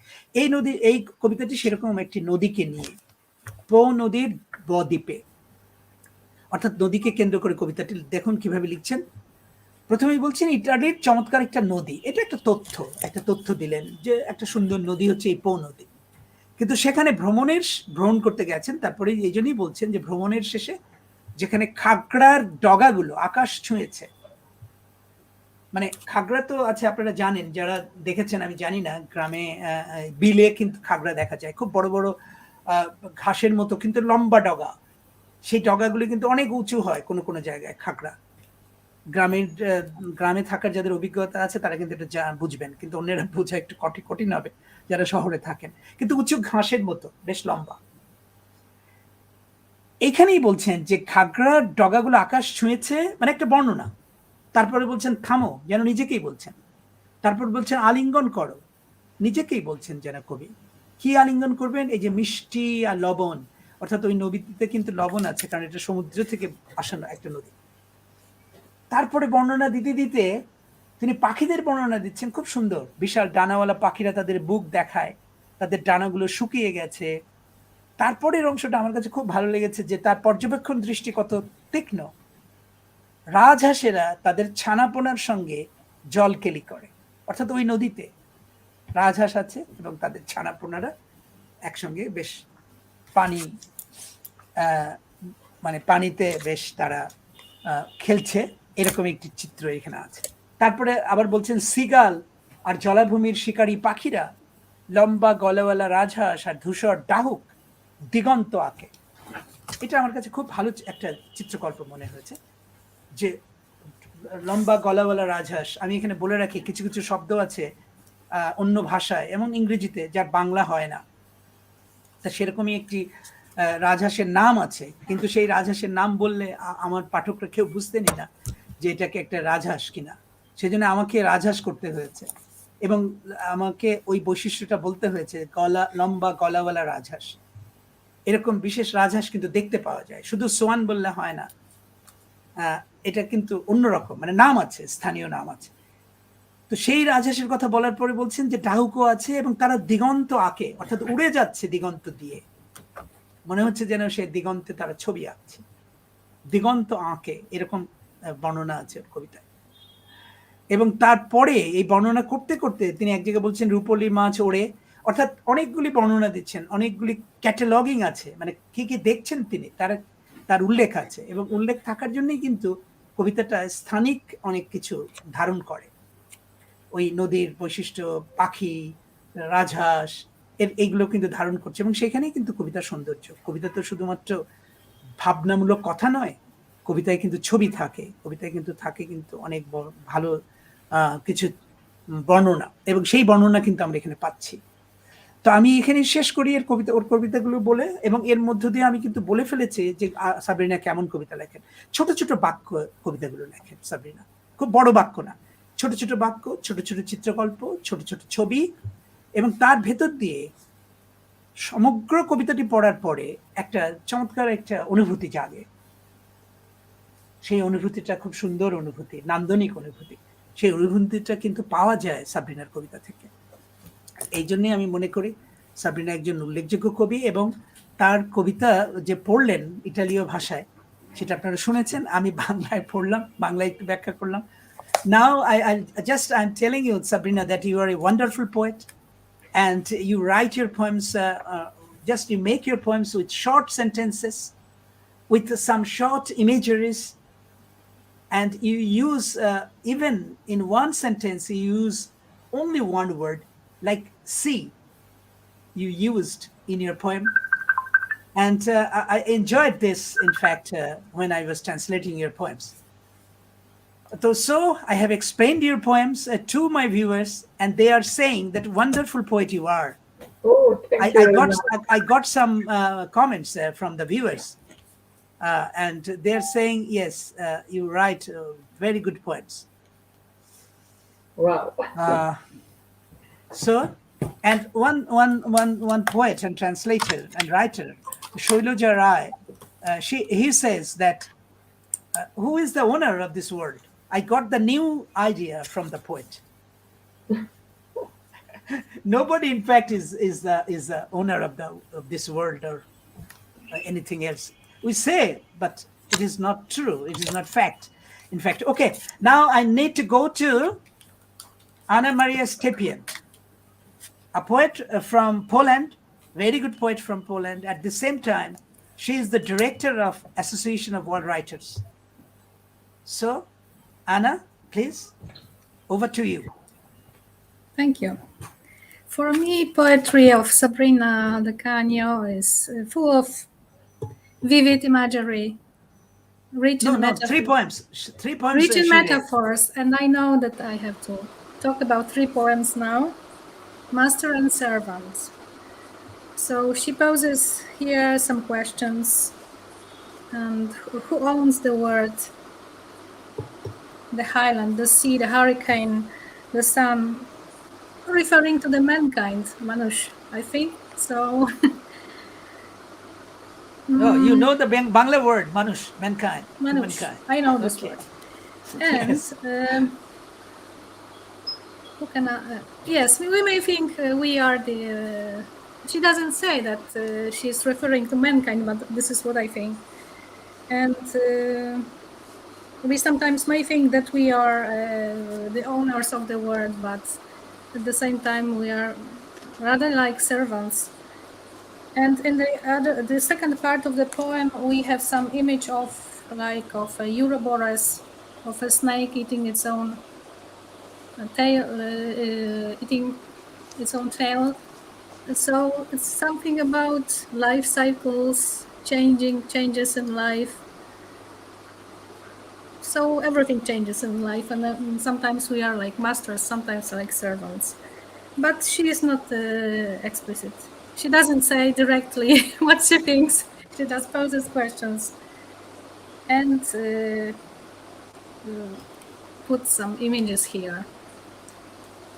এই কবিতাটি সেরকম একটি নদীকে নিয়ে, পো নদীর বদ্বীপে, অর্থাৎ নদীকে কেন্দ্র করে কবিতাটি দেখুন কিভাবে লিখছেন। প্রথমেই বলছেন ইটালির চমৎকার একটা নদী, এটা একটা তথ্য দিলেন যে একটা সুন্দর নদী হচ্ছে এই পো নদী। কিন্তু সেখানে ভ্রমণ করতে গেছেন, তারপরে এই জন্যই বলছেন যে ভ্রমণের শেষে যেখানে খাগড়ার ডগাগুলো আকাশ ছুঁয়েছে, মানে খাগড়া তো আছে, আপনারা জানেন, যারা দেখেছেন আমি জানি না, গ্রামে বিলে কিন্তু খাগড়া দেখা যায়, খুব বড় বড় ঘাসের মতো কিন্তু লম্বা ডগা। সেই ডগাগুলো কিন্তু অনেক উঁচু হয় কোনো কোনো জায়গায়। খাগড়া গ্রামে থাকার যাদের অভিজ্ঞতা আছে তারা কিন্তু এটা বুঝবেন, কিন্তু অন্যরা বোঝা একটু কঠিন হবে যারা শহরে থাকেন। কিন্তু উঁচু ঘাসের মতো, বেশ লম্বা। এখানেই বলছেন যে খাগড়ার ডগাগুলো আকাশ ছুঁয়েছে, মানে একটা বর্ণনা। তারপরে বলছেন থামো, যেন নিজেকেই বলছেন। তারপর বলছেন আলিঙ্গন করো, নিজেকেই বলছেন যেন কবি। কি আলিঙ্গন করবেন? এই যে মিষ্টি আর লবণ, অর্থাৎ ওই নদীতে কিন্তু লবণ আছে, কারণ এটা সমুদ্র থেকে আসানো একটা নদী। তারপরে বর্ণনা দিতে দিতে তিনি পাখিদের বর্ণনা দিচ্ছেন, খুব সুন্দর। বিশাল ডানাওয়ালা পাখিরা তাদের বুক দেখায়, তাদের ডানাগুলো শুকিয়ে গেছে। তারপরের অংশটা আমার কাছে খুব ভালো লেগেছে, যে তার পর্যবেক্ষণ দৃষ্টি কত তীক্ষ্ণ। রাজহাঁসেরা তাদের ছানাপোনার সঙ্গে জলকেলি করে, অর্থাৎ ওই নদীতে রাজহাঁস আছে এবং তাদের ছানাপোনারা একসঙ্গে বেশ মানে পানিতে বেশ তারা খেলছে, এরকম একটি চিত্র এখানে আছে। তারপরে আবার বলছেন সিগাল আর জলাভূমির শিকারী পাখিরা, লম্বা গলাওয়ালা রাজহাঁস আর ধূসর ডাহুক দিগন্ত আঁকে। এটা আমার কাছে খুব ভালো একটা চিত্রকল্প মনে হয়েছে, যে লম্বা গলাওয়ালা রাজহাঁস। আমি এখানে বলে রাখি, কিছু কিছু শব্দ আছে অন্য ভাষায় এবং ইংরেজিতে যার বাংলা হয় না, তা সেরকমই একটি রাজহাঁসের নাম আছে, কিন্তু সেই রাজহাঁসের নাম বললে আমার পাঠকরা কেউ বুঝতেনি না যে এটাকে একটা রাজহাঁস কিনা। সেজন্য আমাকে রাজহাঁস করতে হয়েছে, এবং আমাকে ওই বৈশিষ্ট্যটা বলতে হয়েছে, লম্বা গলাওয়ালা রাজহাঁস। এরকম বিশেষ রাজহাঁস কিন্তু দেখতে পাওয়া যায়, শুধু সোয়ান বললে হয় না, এটা কিন্তু অন্যরকম, মানে নাম আছে, স্থানীয় নাম আছে। তো সেই রাজহাঁসের কথা বলার পরে বলছেন যে ডাহুকও আছে এবং তারা দিগন্ত আঁকে, অর্থাৎ উড়ে যাচ্ছে দিগন্ত দিয়ে, মনে হচ্ছে যেন সে দিগন্তে তারা ছবি আঁকছে, দিগন্ত আঁকে, এরকম বর্ণনা আছে কবিতায়। এবং তারপরে এই বর্ণনা করতে করতে তিনি এক জায়গায় বলছেন রূপলি মাছ ওড়ে, অর্থাৎ অনেকগুলি বর্ণনা দিচ্ছেন, অনেকগুলি ক্যাটালগিং আছে, মানে কি কি দেখছেন তিনি তার উল্লেখ আছে, এবং উল্লেখ থাকার জন্যই কিন্তু কবিতাটা স্থানিক অনেক কিছু ধারণ করে। ওই নদীর বৈশিষ্ট্য, পাখি, রাজহাঁস এইগুলো কিন্তু ধারণ করছে, এবং সেখানেই কিন্তু কবিতার সৌন্দর্য। কবিতা তো শুধুমাত্র ভাবনামূলক কথা নয়, কবিতায় কিন্তু ছবি থাকে, কবিতায় কিন্তু থাকে কিন্তু অনেক ভালো কিছু বর্ণনা, এবং সেই বর্ণনা কিন্তু আমরা এখানে পাচ্ছি। তো আমি এখানে শেষ করি ওর কবিতাগুলো বলে, এবং এর মধ্য দিয়ে আমি কিন্তু বলে ফেলেছি যে সাবরিনা কেমন কবিতা লেখেন। ছোট ছোট বাক্য কবিতাগুলো লেখেন সাবরিনা, খুব বড় বাক্য না, ছোট ছোট বাক্য, ছোট ছোট চিত্রকল্প, ছোট ছোট ছবি, এবং তার ভেতর দিয়ে সমগ্র কবিতাটি পড়ার পরে একটা চমৎকার একটা অনুভূতি জাগে। সেই অনুভূতিটা খুব সুন্দর অনুভূতি, নান্দনিক অনুভূতি। সেই অনুভূতিটা কিন্তু পাওয়া যায় সাবরিনার কবিতা থেকে। এই জন্যই আমি মনে করি সাবরিনা একজন উল্লেখযোগ্য কবি, এবং তার কবিতা যে পড়লেন ইতালীয় ভাষায়, সেটা আপনারা শুনেছেন, আমি বাংলায় পড়লাম, বাংলায় একটু ব্যাখ্যা করলাম। Now I'm telling you, Sabrina, that you are a wonderful poet, and you write your poems, you make your poems with short sentences, with some short imageries, and you use, even in one sentence, you use only one word, like see, you used in your poem. And I enjoyed this, in fact, when I was translating your poems. So I have explained your poems to my viewers, and they are saying that wonderful poet you are. Oh, thank you very much. I got some comments from the viewers, and they're saying, yes, you write very good poems. Wow. So, and one poet and translator and writer, Shailaja Rai, he says that, who is the owner of this world? I got the new idea from the poet. Nobody, in fact, is the owner of this world or anything else. We say, but it is not true. It is not fact. In fact, okay. Now I need to go to Anna Maria Stępień, a poet from Poland, very good poet from Poland. At the same time, she is the director of Association of World Writers. So, Anna, please, over to you. Thank you. For me, poetry of Sabrina the CANIO is full of vivid imagery, rich in metaphors. Three poems. Rich in metaphors, and I know that I have to talk about 3 poems now. Master and Servant. So she poses here some questions, and who owns the world? The highland, the sea, the hurricane, the sun, referring to the mankind, Manush, I think. So Oh, you know the Bangla word, Manush, mankind. Manush, mankind. I know this Okay. word. And Yes. who can yes, we may think we are the she doesn't say that she's referring to mankind, but this is what I think. And we sometimes may think that we are the owners of the world, but at the same time we are rather like servants. And in the second part of the poem, we have some image of a Ouroboros, of a snake eating its own tail, eating its own tail. So it's something about life cycles, changes in life. So everything changes in life, and sometimes we are like masters, sometimes like servants. But she is not explicit. She doesn't say directly what she thinks. She just poses questions and puts some images here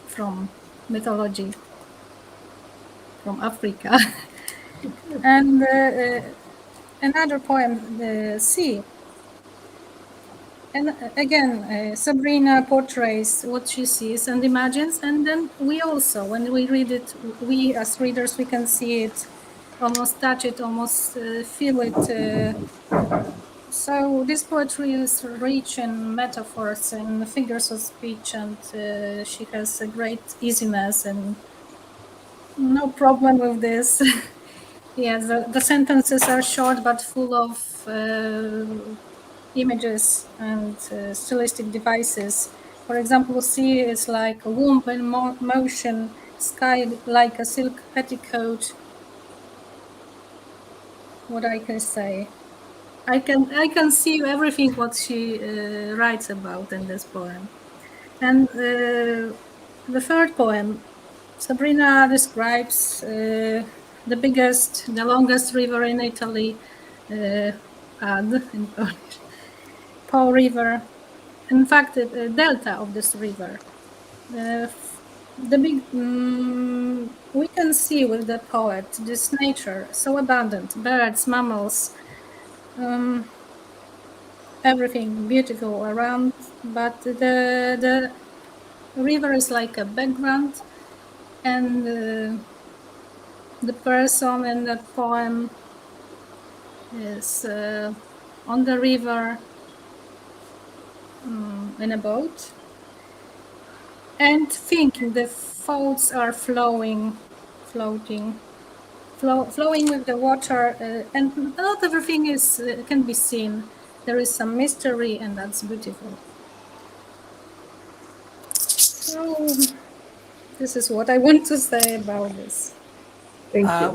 from mythology, from Africa. And another poem, The Sea. And again, Sabrina portrays what she sees and imagines, and then we also, when we read it, we as readers, we can see it, almost touch it, almost feel it. So this poetry is rich in metaphors and figures of speech, and she has a great easiness and No problem with this. Yes, the sentences are short but full of images and stylistic devices. For example, sea is like a womb in motion, sky like a silk petticoat. What I can say, I can see everything what she writes about in this poem. And the third poem, Sabrina describes the biggest, the longest river in Italy, Ad in Polish, Po River. In fact, the delta of this river. The big, we can see with the poet this nature so abundant, birds, mammals, everything beautiful around, but the river is like a background, and the person in the poem is on the river in a boat and thinking. The thoughts are floating with the water, and not everything is can be seen. There is some mystery, and that's beautiful. So this is what I want to say about this. Thank you.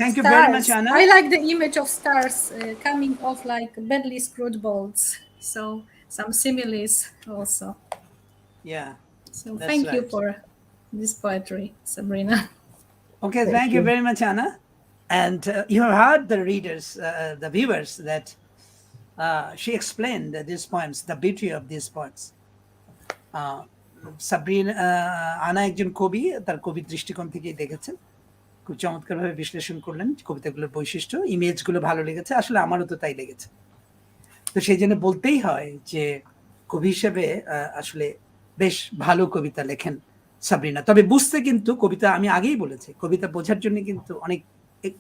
Thank you very much, Stars. Anna. I like the image of stars coming off like badly screwed bolts. So some similes also. Yeah. So That's thank you right. for this poetry, Sabrina. Okay, thank you very much, Anna. And you have heard the readers, the viewers, that she explained these poems, the beauty of these poems. Sabrina, আনা একজন কবি, তার কবির দৃষ্টিকোণ থেকেই দেখেছেন, খুব চমৎকারভাবে বিশ্লেষণ করলেন কবিতাগুলোর বৈশিষ্ট্য, ইমেজগুলো ভালো লেগেছে, আসলে আমারও তো তাই লেগেছে। তো সেই জন্য বলতেই হয় যে কবি হিসেবে আসলে বেশ ভালো কবিতা লেখেন সাবরিনা। তবে বুঝতে কিন্তু কবিতা, আমি আগেই বলেছি, কবিতা বোঝার জন্য কিন্তু অনেক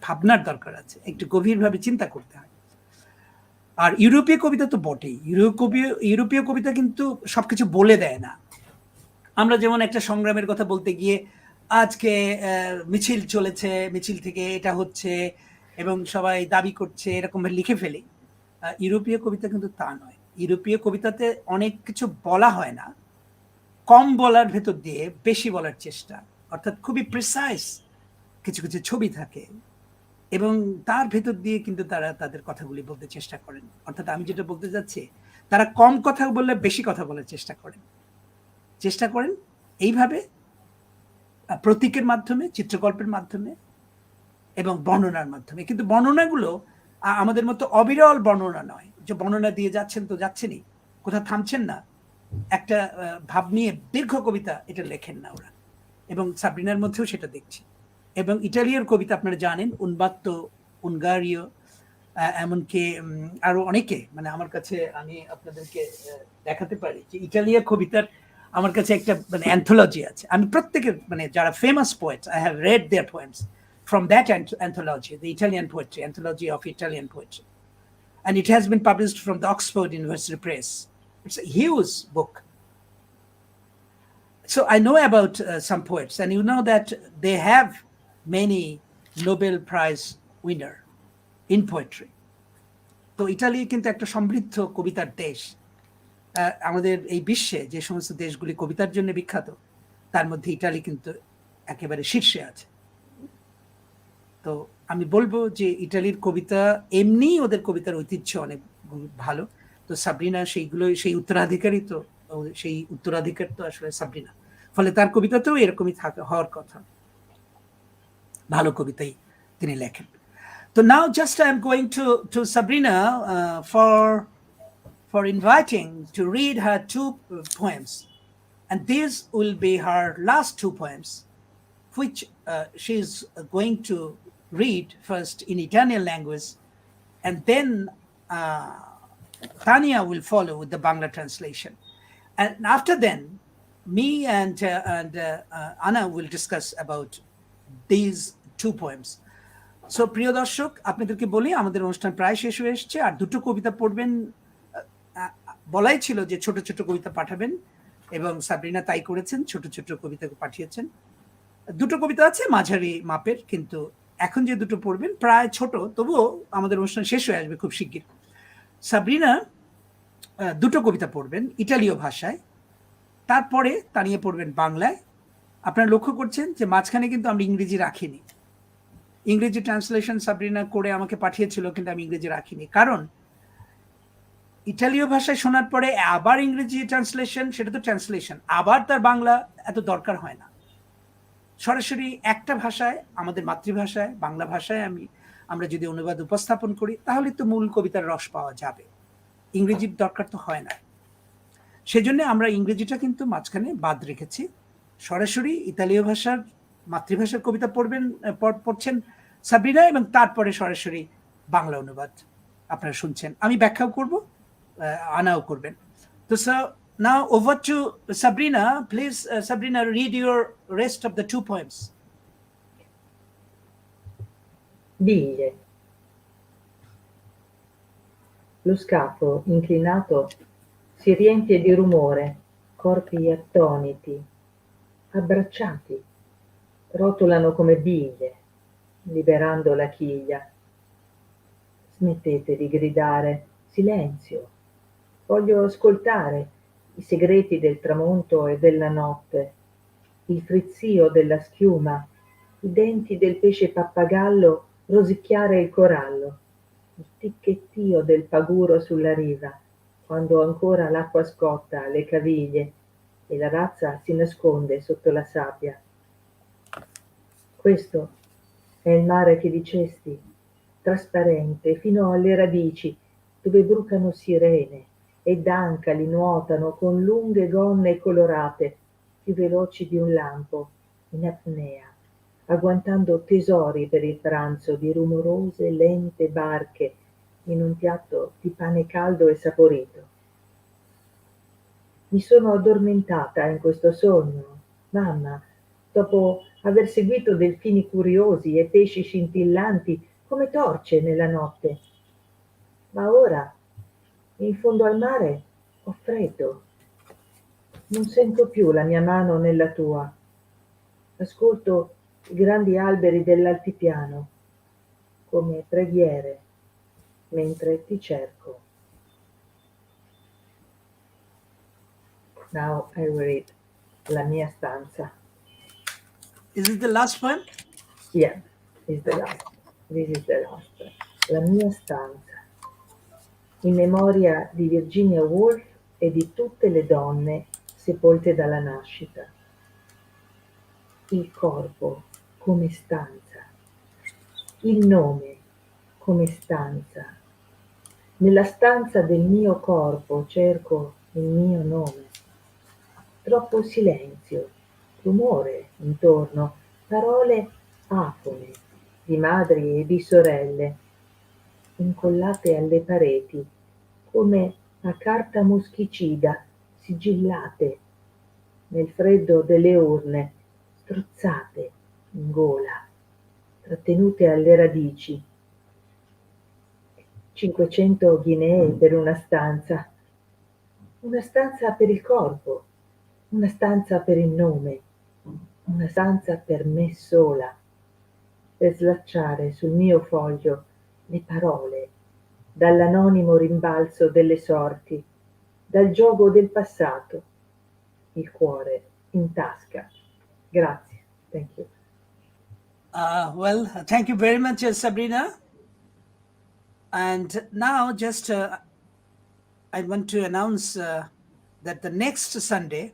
ভাবনার দরকার আছে, একটু গভীরভাবে চিন্তা করতে হয়। আর ইউরোপীয় কবিতা তো বটেই, ইউরোপীয় কবিতা কিন্তু সবকিছু বলে দেয় না। আমরা যেমন একটা সংগ্রামের কথা বলতে গিয়ে আজকে মিছিল চলেছে, মিছিল থেকে এটা হচ্ছে এবং সবাই দাবি করছে, এরকম লিখে ফেলি। ইউরোপীয় কবিতা কিন্তু তা নয়। ইউরোপীয় কবিতাতে অনেক কিছু বলা হয় না, কম বলার ভেতর দিয়ে বেশি বলার চেষ্টা, অর্থাৎ খুবই প্রিসাইজ কিছু কিছু ছবি থাকে এবং তার ভেতর দিয়ে কিন্তু তারা তাদের কথাগুলি বলতে চেষ্টা করেন। অর্থাৎ আমি যেটা বলতে যাচ্ছি, তারা কম কথা বললে বেশি কথা বলার চেষ্টা করেন এইভাবে প্রতীকের মাধ্যমে, চিত্রকল্পের মাধ্যমে এবং বর্ণনার মাধ্যমে। কিন্তু বর্ণনাগুলো আমাদের মতো অবিরল বর্ণনা নয়, যে বর্ণনা দিয়ে যাচ্ছেন তো যাচ্ছেনই, কোথাও থামছেন না, একটা ভাব নিয়ে দীর্ঘ কবিতা এটা লেখেন না ওরা, এবং সাবরিনার মধ্যেও সেটা দেখছি। এবং ইটালীয় কবিতা আপনারা জানেন, উন্মাত্ত, উঙ্গারীয়, এমনকি আরো অনেকে, মানে আমার কাছে, আমি আপনাদেরকে দেখাতে পারি যে ইটালীয় কবিতার আমার কাছে একটা মানে অ্যান্থোলজি আছে। আমি প্রত্যেকের, মানে যারা famous poets, I have read their poems from that anthology, the Italian poetry, anthology of Italian poetry. And it has been published from the Oxford University Press. It's a huge book. So I know about some poets, and you know that they have many Nobel Prize winner in poetry. তো Italy কিন্তু একটা সমৃদ্ধ কবিতার দেশ। আমাদের এই বিশ্বে যে সমস্ত দেশগুলি কবিতার জন্য বিখ্যাত, তার মধ্যে ইটালি কিন্তু একেবারে শীর্ষে আছে। তো আমি বলবো যে ইটালির কবিতা এমনি, ওদের কবিতার ঐতিহ্য অনেক ভালো। তো সাবরিনা সেই উত্তরাধিকারী, তো সেই উত্তরাধিকার তো আসলে সাবরিনা, ফলে তার কবিতাতেও এরকমই হওয়ার কথা, ভালো কবিতাই তিনি লেখেন। তো now just I'm going to Sabrina for inviting to read her two poems, and these will be her last two poems, which she's going to read first in Italian language, and then Tania will follow with the Bangla translation. And after then, me and Anna will discuss about these two poems. So প্রিয় দর্শক, আপনাদেরকে বলি, আমাদের অনুষ্ঠান প্রায় শেষ হয়ে এসেছে, আর দুটো কবিতা পড়বেন। বলাই ছিল যে ছোট ছোট কবিতা পাঠাবেন, এবং সাবরিনা তাই করেছেন, ছোট ছোট কবিতা পাঠিয়েছেন। দুটো কবিতা আছে মাঝারি মাপের, কিন্তু এখন যে দুটো পড়বেন প্রায় ছোট, তবুও আমাদের অনুষ্ঠান শেষ হয়ে আসবে খুব শিগগির। সাবরিনা দুটো কবিতা পড়বেন ইটালীয় ভাষায়, তারপরে তানিয়া পড়বেন বাংলায়। আপনারা লক্ষ্য করছেন যে মাঝখানে কিন্তু আমরা ইংরেজি রাখিনি। ইংরেজি ট্রান্সলেশন সাবরিনা করে আমাকে পাঠিয়েছিল, কিন্তু আমি ইংরেজি রাখিনি, কারণ ইটালীয় ভাষায় শোনার পরে আবার ইংরেজি ট্রান্সলেশন, সেটা তো ট্রান্সলেশন, আবার তার বাংলা এত দরকার হয় না। সরাসরি একটা ভাষায়, আমাদের মাতৃভাষায় বাংলা ভাষায় আমরা যদি অনুবাদ উপস্থাপন করি, তাহলে তো মূল কবিতার রস পাওয়া যাবে, ইংরেজির দরকার তো হয় না। সেজন্য আমরা ইংরেজিটা কিন্তু মাঝখানে বাদ রেখেছি। সরাসরি ইতালীয় ভাষার মাতৃভাষার কবিতা পড়ছেন সাবরিনা, এবং তারপরে সরাসরি বাংলা অনুবাদ আপনারা শুনছেন। আমি ব্যাখ্যাও করব, আনাও করবেন। তো now over to Sabrina. Please, Sabrina, read your rest of the 2 poems. Biglie. Lo scafo, inclinato, si riempie di rumore, corpi attoniti, abbracciati, rotolano come biglie, liberando la chiglia. Smettete di gridare, silenzio, voglio ascoltare i segreti del tramonto e della notte, il frizzio della schiuma, i denti del pesce pappagallo rosicchiare il corallo, il ticchettio del paguro sulla riva, quando ancora l'acqua scotta alle caviglie e la razza si nasconde sotto la sabbia. Questo è il mare che dicesti, trasparente fino alle radici, dove brucano sirene ed ancali nuotano con lunghe gonne colorate, più veloci di un lampo, in apnea, agguantando tesori per il pranzo di rumorose, lente barche in un piatto di pane caldo e saporito. Mi sono addormentata in questo sogno, mamma, dopo aver seguito delfini curiosi e pesci scintillanti come torce nella notte. Ma ora, in fondo al mare, ho freddo. Non sento più la mia mano nella tua. Ascolto i grandi alberi dell'altipiano, come preghiere, mentre ti cerco. Now I will read La mia stanza. Is it the last poem? Yeah, is the last. This is the last. La mia stanza. In memoria di Virginia Woolf e di tutte le donne sepolte dalla nascita. Il corpo come stanza. Il nome come stanza. Nella stanza del mio corpo cerco il mio nome. Troppo silenzio, rumore intorno, parole afone di madri e di sorelle, incollate alle pareti come a carta moschicida, sigillate nel freddo delle urne, strozzate in gola, trattenute alle radici. 500 ghinee per una stanza per il corpo, una stanza per il nome, una stanza per me sola, per slacciare sul mio foglio le parole, dall'anonimo rimbalzo delle sorti, dal giogo del passato, il cuore in tasca. Grazie. Thank you. Well, thank you very much, Sabrina. And now just I want to announce that the next Sunday,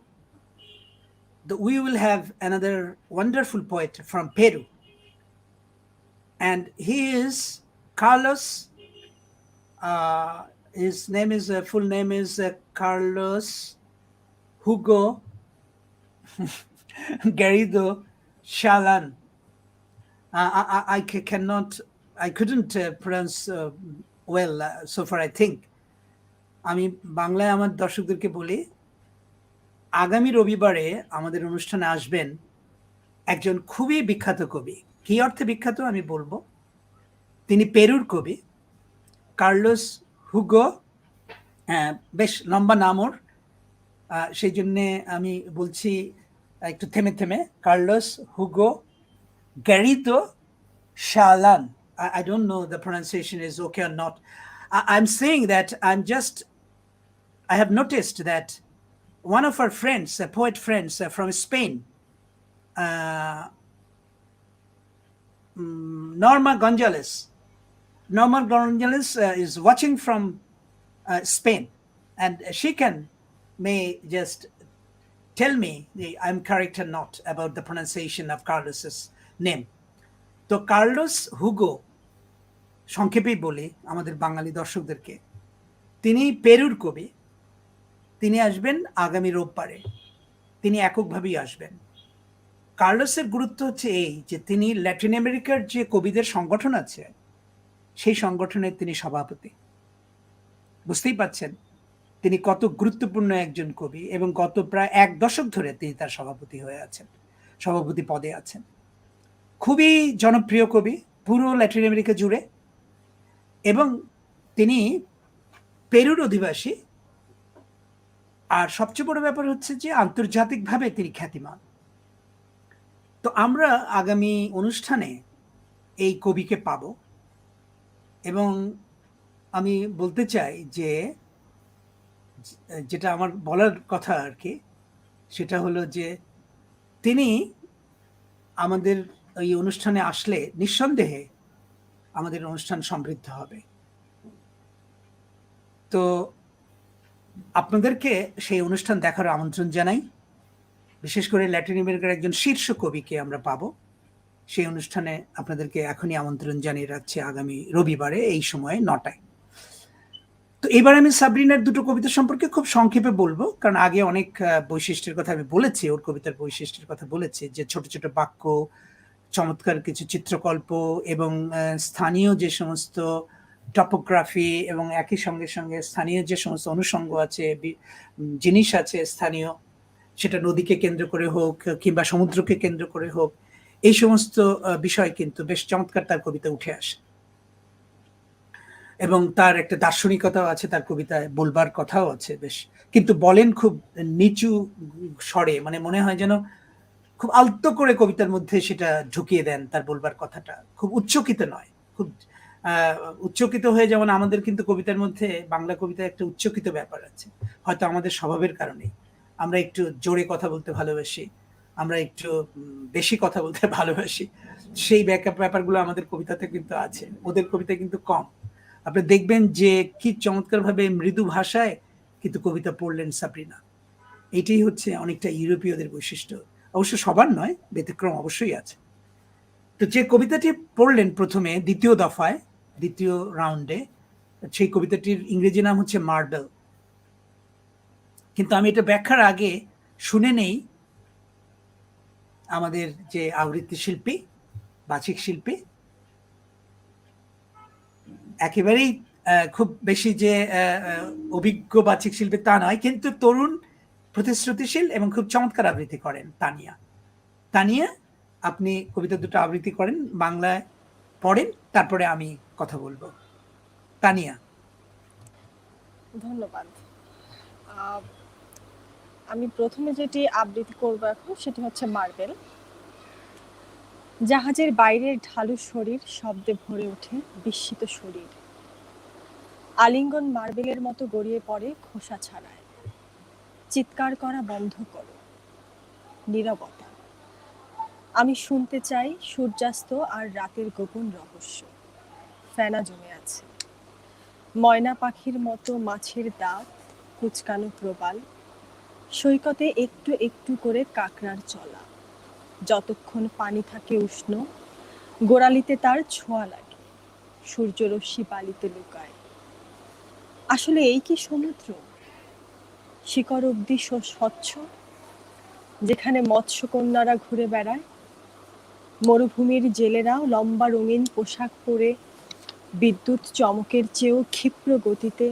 we will have another wonderful poet from Peru. And he is Carlos. His full name is Carlos Hugo Garrido Shalan. I couldn't pronounce well so far, I think. আমি বাংলায় আমার দর্শকদেরকে বলি, আগামী রবিবারে আমাদের অনুষ্ঠানে আসবেন একজন খুবই বিখ্যাত কবি। কি অর্থে বিখ্যাত আমি বলবো। তিনি পেরুর কবি কার্লোস হুগো, বেশ লম্বা নাম ওর, সেই জন্যে আমি বলছি একটু থেমে থেমে, Carlos Hugo Garrito Shalan. I don't know the pronunciation is okay or not. I'm saying that I have noticed that one of our friends, poet friends from Spain, Norma Gonzalez. Norma Gonzalez is watching from Spain, and she may just tell me I'm correct or not about the pronunciation of Carlos's name. তো Carlos Hugo, সংক্ষেপেই বলি আমাদের বাঙালি দর্শকদেরকে, তিনি পেরুর কবি। তিনি আসবেন আগামী রোববারে। তিনি এককভাবেই আসবেন। কার্লোসের গুরুত্ব হচ্ছে এই যে তিনি ল্যাটিন আমেরিকার যে কবিদের সংগঠন আছে সেই সংগঠনের তিনি সভাপতি। বুঝতেই পাচ্ছেন তিনি কত গুরুত্বপূর্ণ একজন কবি, এবং গত প্রায় 1 দশক ধরে তিনি তার সভাপতি হয়ে আছেন, সভাপতি পদে আছেন। খুবই জনপ্রিয় কবি পুরো ল্যাটিন আমেরিকা জুড়ে, এবং তিনি পেরুর অধিবাসী। আর সবচেয়ে বড় ব্যাপার হচ্ছে যে আন্তর্জাতিকভাবে তিনি খ্যাতিমান। তো আমরা আগামী অনুষ্ঠানে এই কবিকে পাব, এবং আমি বলতে চাই যে যেটা আমার বলার কথা আর কি, সেটা হলো যে তিনি আমাদের এই অনুষ্ঠানে আসলে নিঃসন্দেহে আমাদের অনুষ্ঠান সমৃদ্ধ হবে। তো আপনাদেরকে সেই অনুষ্ঠান দেখার আমন্ত্রণ জানাই। বিশেষ করে ল্যাটিন আমেরিকার একজন শীর্ষ কবিকে আমরা পাবো। সেই অনুষ্ঠানে আপনাদেরকে এখনই আমন্ত্রণ জানিয়ে রাখছি, আগামী রবিবারে এই সময়ে 9টায়। তো এবার আমি সাবরিনার 2টো কবিতা সম্পর্কে খুব সংক্ষেপে বলবো, কারণ আগে অনেক বৈশিষ্ট্যের কথা আমি বলেছি, ওর কবিতার বৈশিষ্ট্যের কথা বলেছি, যে ছোট ছোট বাক্য, চমৎকার কিছু চিত্রকল্প, এবং স্থানীয় যে সমস্ত টপোগ্রাফি, এবং একই সঙ্গে সঙ্গে স্থানীয় যে সমস্ত অনুষঙ্গ আছে, জিনিস আছে স্থানীয়, সেটা নদীকে কেন্দ্র করে হোক কিংবা সমুদ্রকে কেন্দ্র করে হোক, এই সমস্ত বিষয় কিন্তু বেশ চমৎকার তার কবিতা উঠে আসে। এবং তার একটা দার্শনিকতাও আছে তার কবিতায়, বলবার কথাও আছে বেশ, কিন্তু বলেন খুব নিচু স্বরে, মানে মনে হয় যেন খুব আলতো করে কবিতার মধ্যে সেটা ঢুকিয়ে দেন তার বলবার কথাটা, খুব উচ্চকিত নয়, খুব উচ্চকিত হয়ে, যেমন আমাদের কিন্তু কবিতার মধ্যে, বাংলা কবিতায় একটা উচ্চকিত ব্যাপার আছে, হয়তো আমাদের স্বভাবের কারণেই। আমরা একটু জোরে কথা বলতে ভালোবাসি, আমরা একটু বেশি কথা বলতে ভালোবাসি, সেই ব্যাপারগুলো আমাদের কবিতাতে কিন্তু আছে, ওদের কবিতা কিন্তু কম। আপনি দেখবেন যে কি চমৎকারভাবে মৃদু ভাষায় কিন্তু কবিতা পড়লেন সাবরিনা। এটাই হচ্ছে অনেকটা ইউরোপীয়দের বৈশিষ্ট্য, অবশ্য সবার নয়, ব্যতিক্রম অবশ্যই আছে। তো যে কবিতাটি পড়লেন প্রথমে, দ্বিতীয় দফায়, দ্বিতীয় রাউন্ডে, সেই কবিতাটির ইংরেজি নাম হচ্ছে মার্বেল। কিন্তু আমি এটা ব্যাখ্যার আগে শুনে নেই আমাদের যে আবৃত্তি শিল্পী, বাচিক শিল্পী, একেবারেই খুব বেশি যে অভিজ্ঞ বাচিক শিল্পী তা নয়, কিন্তু তরুণ, প্রতিশ্রুতিশীল এবং খুব চমৎকার আবৃত্তি করেন তানিয়া। তানিয়া, আপনি কবিতা 2টো আবৃত্তি করেন, বাংলায় পড়েন, তারপরে আমি কথা বলবো। তানিয়া। ধন্যবাদ। আমি প্রথমে যেটি আবৃত্তি করবো এখন সেটি হচ্ছে মার্বেল। জাহাজের বাইরের ঢালু শরীর শব্দে ভরে ওঠে বিস্মিত শরীর, আলিঙ্গন মার্বেলের মতো গড়িয়ে পড়ে খোসা ছাড়ায়। চিৎকার করা বন্ধ করো, নীরবতা। আমি শুনতে চাই সূর্যাস্ত আর রাতের গোপন রহস্য। ফেনা জমে আছে, ময়না পাখির মতো মাছের দাঁত, কুচকানো প্রবাল, সৈকতে একটু একটু করে কাঁকড়ার চলা। যতক্ষণ পানি থাকে উষ্ণ, গোড়ালিতে তার ছোঁয়া লাগে, সূর্যরশ্মি বালিতে লুকায়। আসলে এই কি সমুদ্র? শিকড় অবধি স্বচ্ছ, যেখানে মৎস্যকন্যারা ঘুরে বেড়ায়। মরুভূমির জেলেরাও লম্বা রঙিন পোশাক পরে বিদ্যুৎ চমকের চেয়েও ক্ষিপ্র গতিতে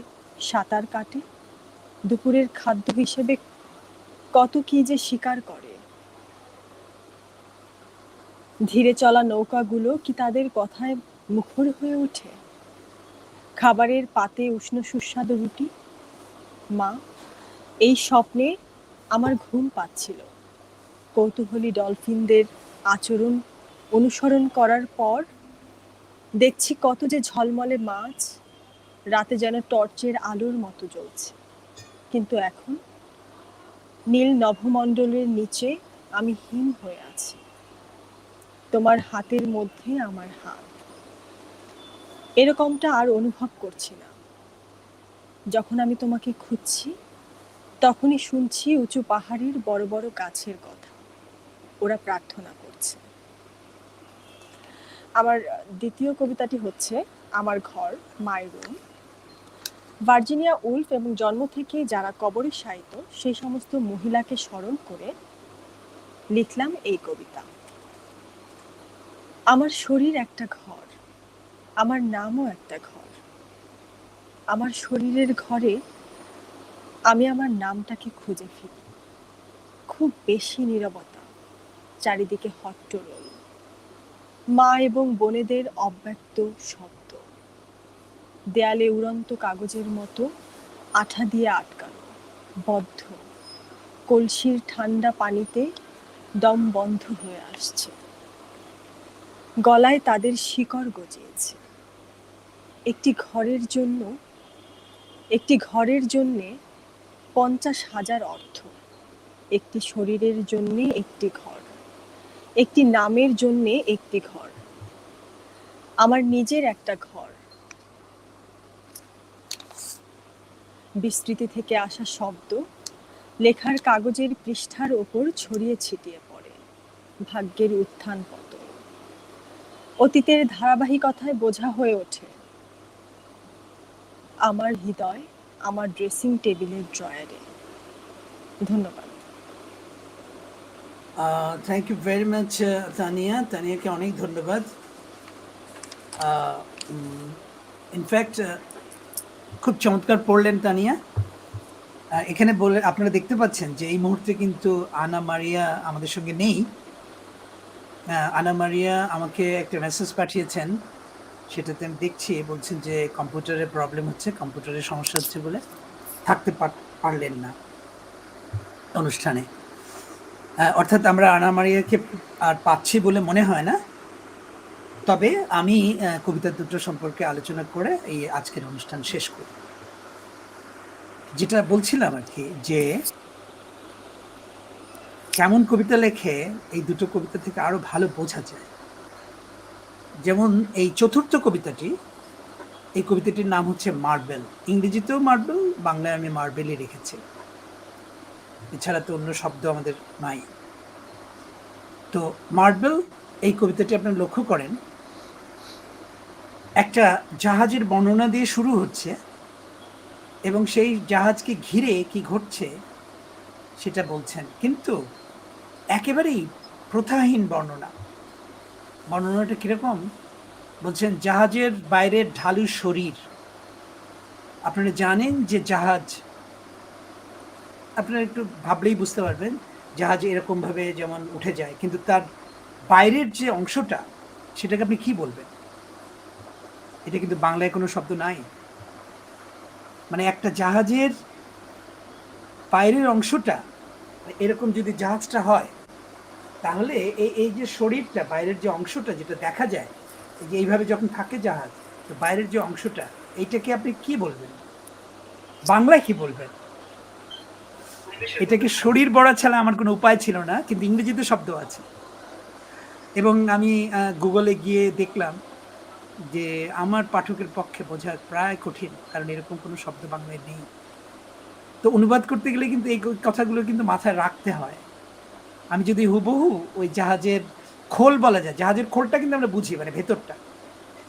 সাঁতার কাটে। দুপুরের খাদ্য হিসেবে কত কি যে শিকার করে। ধীরে চলা নৌকাগুলো কি তাদের কথায় মুখর হয়ে ওঠে? খাবারের পাতে উষ্ণ সুস্বাদু রুটি। মা, এই স্বপ্নে আমার ঘুম পাচ্ছিল, কৌতূহলী ডলফিনদের আচরণ অনুসরণ করার পর দেখছি কত যে ঝলমলে মাছ রাতে যেন টর্চের আলোর মতো জ্বলছে। কিন্তু এখন নীল নভমণ্ডলের নিচে আমি হীন হয়ে আছি, তোমার হাতের মধ্যে আমার হাত। এরকমটা আর অনুভব করছি না। যখন আমি তোমাকে খুঁজছি তখনই শুনছি উঁচু পাহাড়ের বড় বড় গাছের কথা, ওরা প্রার্থনা করছে। আমার দ্বিতীয় কবিতাটি হচ্ছে আমার ঘর, মাই রুম। ভার্জিনিয়া উলফ এবং জন্ম থেকে যারা কবরে শায়িত সেই সমস্ত মহিলাকে স্মরণ করে লিখলাম এই কবিতা। আমার শরীর একটা ঘর, আমার নামও একটা ঘর। আমার শরীরের ঘরে আমি আমার নামটাকে খুঁজে ফিরি। খুব বেশি নীরবতা, চারিদিকে হট্টগোল, মা এবং বোনেদের অব্যক্ত শব্দ, দেয়ালে উড়ন্ত কাগজের মতো আঠা দিয়ে আটকানো, বদ্ধ, কলসির ঠান্ডা পানিতে দম বন্ধ হয়ে আসছে। গলায় তাদের শিকড় গজিয়েছে। একটি ঘরের জন্যে 50,000 অর্থ, একটি শরীরের জন্যে একটি ঘর, একটি নামের জন্যে একটি ঘর। আমার নিজের একটা ঘর। বিস্তৃতি থেকে আসা শব্দ লেখার কাগজের পৃষ্ঠার ওপর ছড়িয়ে ছিটিয়ে পড়ে, ভাগ্যের উত্থান পতন। অতীতের ধারাবাহিকতায় বোঝা হয়ে ওঠে আমার হৃদয় আমার ড্রেসিং টেবিলের ড্রয়ারে। ধন্যবাদ। Thank you very much Tania. তানিয়াকে অনেক ধন্যবাদ। ইনফ্যাক্ট খুব চমৎকার পড়লেন তানিয়া। এখানে বলে আপনারা দেখতে পাচ্ছেন যে এই মুহূর্তে কিন্তু আনা মারিয়া আমাদের সঙ্গে নেই। আনা মারিয়া আমাকে একটা মেসেজ পাঠিয়েছেন, সেটাতে আমি দেখছি, বলছেন যে কম্পিউটারের প্রবলেম হচ্ছে, কম্পিউটারের সমস্যা হচ্ছে বলে থাকতে পারলেন না অনুষ্ঠানে। অর্থাৎ আমরা আনা মারিয়াকে আর পাচ্ছি বলে মনে হয় না। তবে আমি কবিতা দুটো সম্পর্কে আলোচনা করে এই আজকের অনুষ্ঠান শেষ করি। যেটা বলছিলাম আর কি, যে কেমন কবিতা লেখে এই দুটো কবিতা থেকে আরো ভালো বোঝা যায়। যেমন এই চতুর্থ কবিতাটি, এই কবিতাটির নাম হচ্ছে মার্বেল। ইংরেজিতেও মার্বেল, বাংলায় আমি মার্বেলই রেখেছি, এছাড়া তো অন্য শব্দ আমাদের নাই। তো মার্বেল এই কবিতাটি আপনারা লক্ষ্য করেন, একটা জাহাজের বর্ণনা দিয়ে শুরু হচ্ছে এবং সেই জাহাজকে ঘিরে কি ঘটছে সেটা বলছেন, কিন্তু একেবারেই প্রথাহীন বর্ণনা। বর্ণনাটা কিরকম বলছেন, জাহাজের বাইরের ঢালু শরীর। আপনারা জানেন যে জাহাজ, আপনারা একটু ভাবলেই বুঝতে পারবেন, জাহাজ এরকম ভাবে যেমন উঠে যায়, কিন্তু তার বাইরের যে অংশটা সেটাকে আপনি কি বলবেন? এটা কিন্তু বাংলায় কোনো শব্দ নাই। মানে একটা জাহাজের বাইরের অংশটা এরকম যদি জাহাজটা হয়, তাহলে এই যে শরীরটা, বাইরের যে অংশটা যেটা দেখা যায়, যে এইভাবে যখন থাকে জাহাজ, তো বাইরের যে অংশটা, এইটাকে আপনি কি বলবেন? বাংলায় কি বলবেন? এটাকে শরীর বলা ছাড়া আমার কোনো উপায় ছিল না, কিন্তু ইংরেজিতে শব্দ আছে। এবং আমি গুগলে গিয়ে দেখলাম যে আমার পাঠকের পক্ষে বোঝা প্রায় কঠিন, কারণ এরকম কোনো শব্দ বাংলায় নেই। তো অনুবাদ করতে গেলে কিন্তু এই কথাগুলো কিন্তু মাথায় রাখতে হয়। আমি যদি হুবহু ওই জাহাজের খোল বলা যায়, জাহাজের খোলটা কিন্তু আমরা বুঝি, মানে ভেতরটা,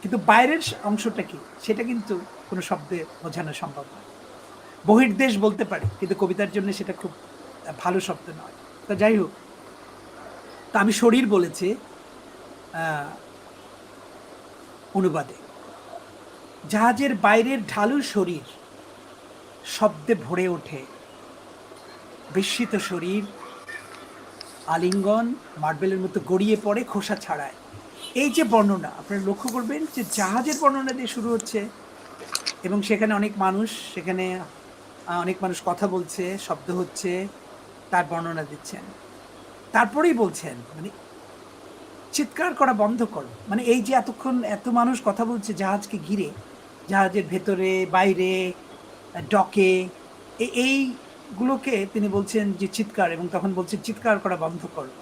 কিন্তু বাইরের অংশটা কি সেটা কিন্তু কোনো শব্দে বোঝানো সম্ভব নয়। বহির্দেশ বলতে পারি, কিন্তু কবিতার জন্য সেটা খুব ভালো শব্দ নয়। তো যাই হোক, তা আমি শরীর বলেছি অনুবাদে। জাহাজের বাইরের ঢালু শরীর শব্দে ভরে ওঠে, বিস্মিত শরীর আলিঙ্গন মার্বেলের মতো গড়িয়ে পড়ে, খোসা ছাড়ায়। এই যে বর্ণনা, আপনারা লক্ষ্য করবেন যে জাহাজের বর্ণনা দিয়ে শুরু হচ্ছে এবং সেখানে অনেক মানুষ কথা বলছে, শব্দ হচ্ছে, তার বর্ণনা দিচ্ছেন। তারপরেই বলছেন মানে চিৎকার করা বন্ধ করো, মানে এই যে এতক্ষণ এত মানুষ কথা বলছে জাহাজকে ঘিরে, জাহাজের ভেতরে বাইরে ডকে, এইগুলোকে তিনি বলছেন যে চিৎকার, এবং তখন বলছেন চিৎকার করা বন্ধ করো।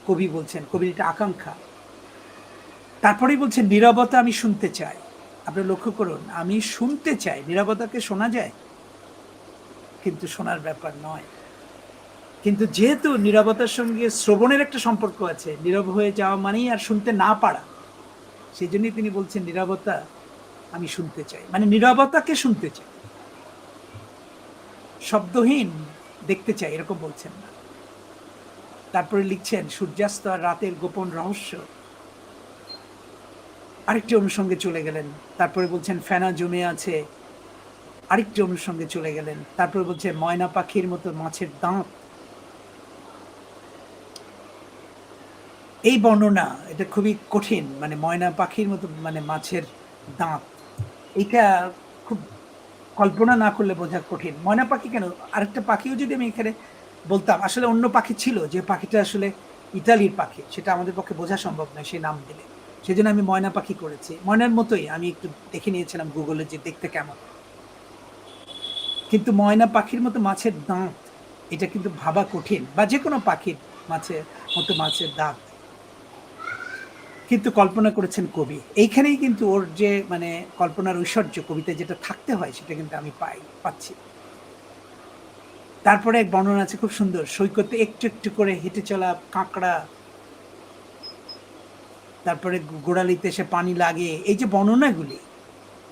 কবি বলছেন, কবির এটা আকাঙ্ক্ষা। তারপরেই বলছেন নীরবতা আমি শুনতে চাই। আপনি লক্ষ্য করুন, আমি শুনতে চাই, নীরবতাকে শোনা যায় কিন্তু শোনার ব্যাপার নয়। কিন্তু যেহেতু নীরবতার সঙ্গে শ্রবণের একটা সম্পর্ক আছে, নীরব হয়ে যাওয়া মানেই আর শুনতে না পারা, সেই জন্যই তিনি বলছেন নীরবতা আমি শুনতে চাই, মানে নীরবতাকে শুনতে চাই, শব্দহীন দেখতে চাই, এরকম বলছেন না। তারপরে লিখছেন সূর্যাস্ত আর রাতের গোপন রহস্য। আরেকটি অনুষঙ্গে চলে গেলেন। তারপরে বলছেন ফেনা জমে আছে, আরেকটি অনুষঙ্গে চলে গেলেন। তারপরে বলছে ময়না পাখির মতো মাছের দাঁত। এই বর্ণনা এটা খুবই কঠিন, মানে ময়না পাখির মতো মানে মাছের দাঁত, এটা খুব কল্পনা না করলে বোঝা কঠিন। ময়না পাখি কেন, আরেকটা পাখিও যদি আমি এখানে বলতাম, আসলে অন্য পাখি ছিল, যে পাখিটা আসলে ইতালির পাখি, সেটা আমাদের পক্ষে বোঝা সম্ভব নয় সেই নাম দিলে, সেই জন্য আমি ময়না পাখি করেছি। ময়নার মতোই আমি একটু দেখে নিয়েছিলাম গুগলে যে দেখতে কেমন, কিন্তু ময়না পাখির মতো মাছের দাঁত এটা কিন্তু ভাবা কঠিন, বা যে কোনো পাখির মাছের মতো মাছের দাঁত কিন্তু কল্পনা করেছেন কবি। এইখানেই কিন্তু ওর যে মানে কল্পনার ঐশ্বর্য, কবিতায় যেটা থাকতে হয় সেটা কিন্তু আমি পাচ্ছি। তারপরে এক বর্ণনা আছে খুব সুন্দর, সৈকতে একটু একটু করে হেঁটে চলা কাঁকড়া, তারপরে গোড়ালিতে এসে পানি লাগে, এই যে বর্ণনাগুলি,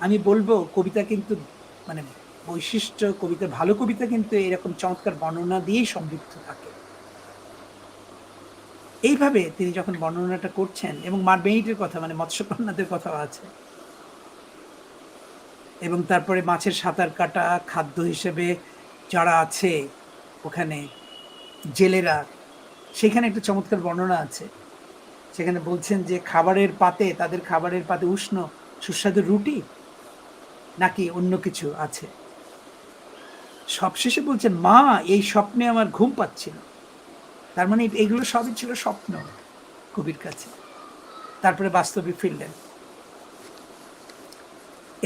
আমি বলবো কবিতা কিন্তু মানে বৈশিষ্ট্য, কবিতা ভালো কবিতা কিন্তু এরকম চমৎকার বর্ণনা দিয়েই সমৃদ্ধ থাকে। এইভাবে তিনি যখন বর্ণনাটা করছেন, এবং মারবেইটের কথা মানে মৎস্যকন্যাদের কথাও আছে, এবং তারপরে মাছের সাঁতার কাটা, খাদ্য হিসেবে যারা আছে ওখানে জেলেরা, সেখানে একটা চমৎকার বর্ণনা আছে। সেখানে বলছেন যে খাবারের পাতে, তাদের খাবারের পাতে উষ্ণ সুস্বাদু রুটি নাকি অন্য কিছু আছে। সবশেষে বলছেন মা এই স্বপ্নে আমার ঘুম পাচ্ছিল। তার মানে এগুলো সবই ছিল স্বপ্ন কবির কাছে। তারপরে বাস্তবে ফিরলেন,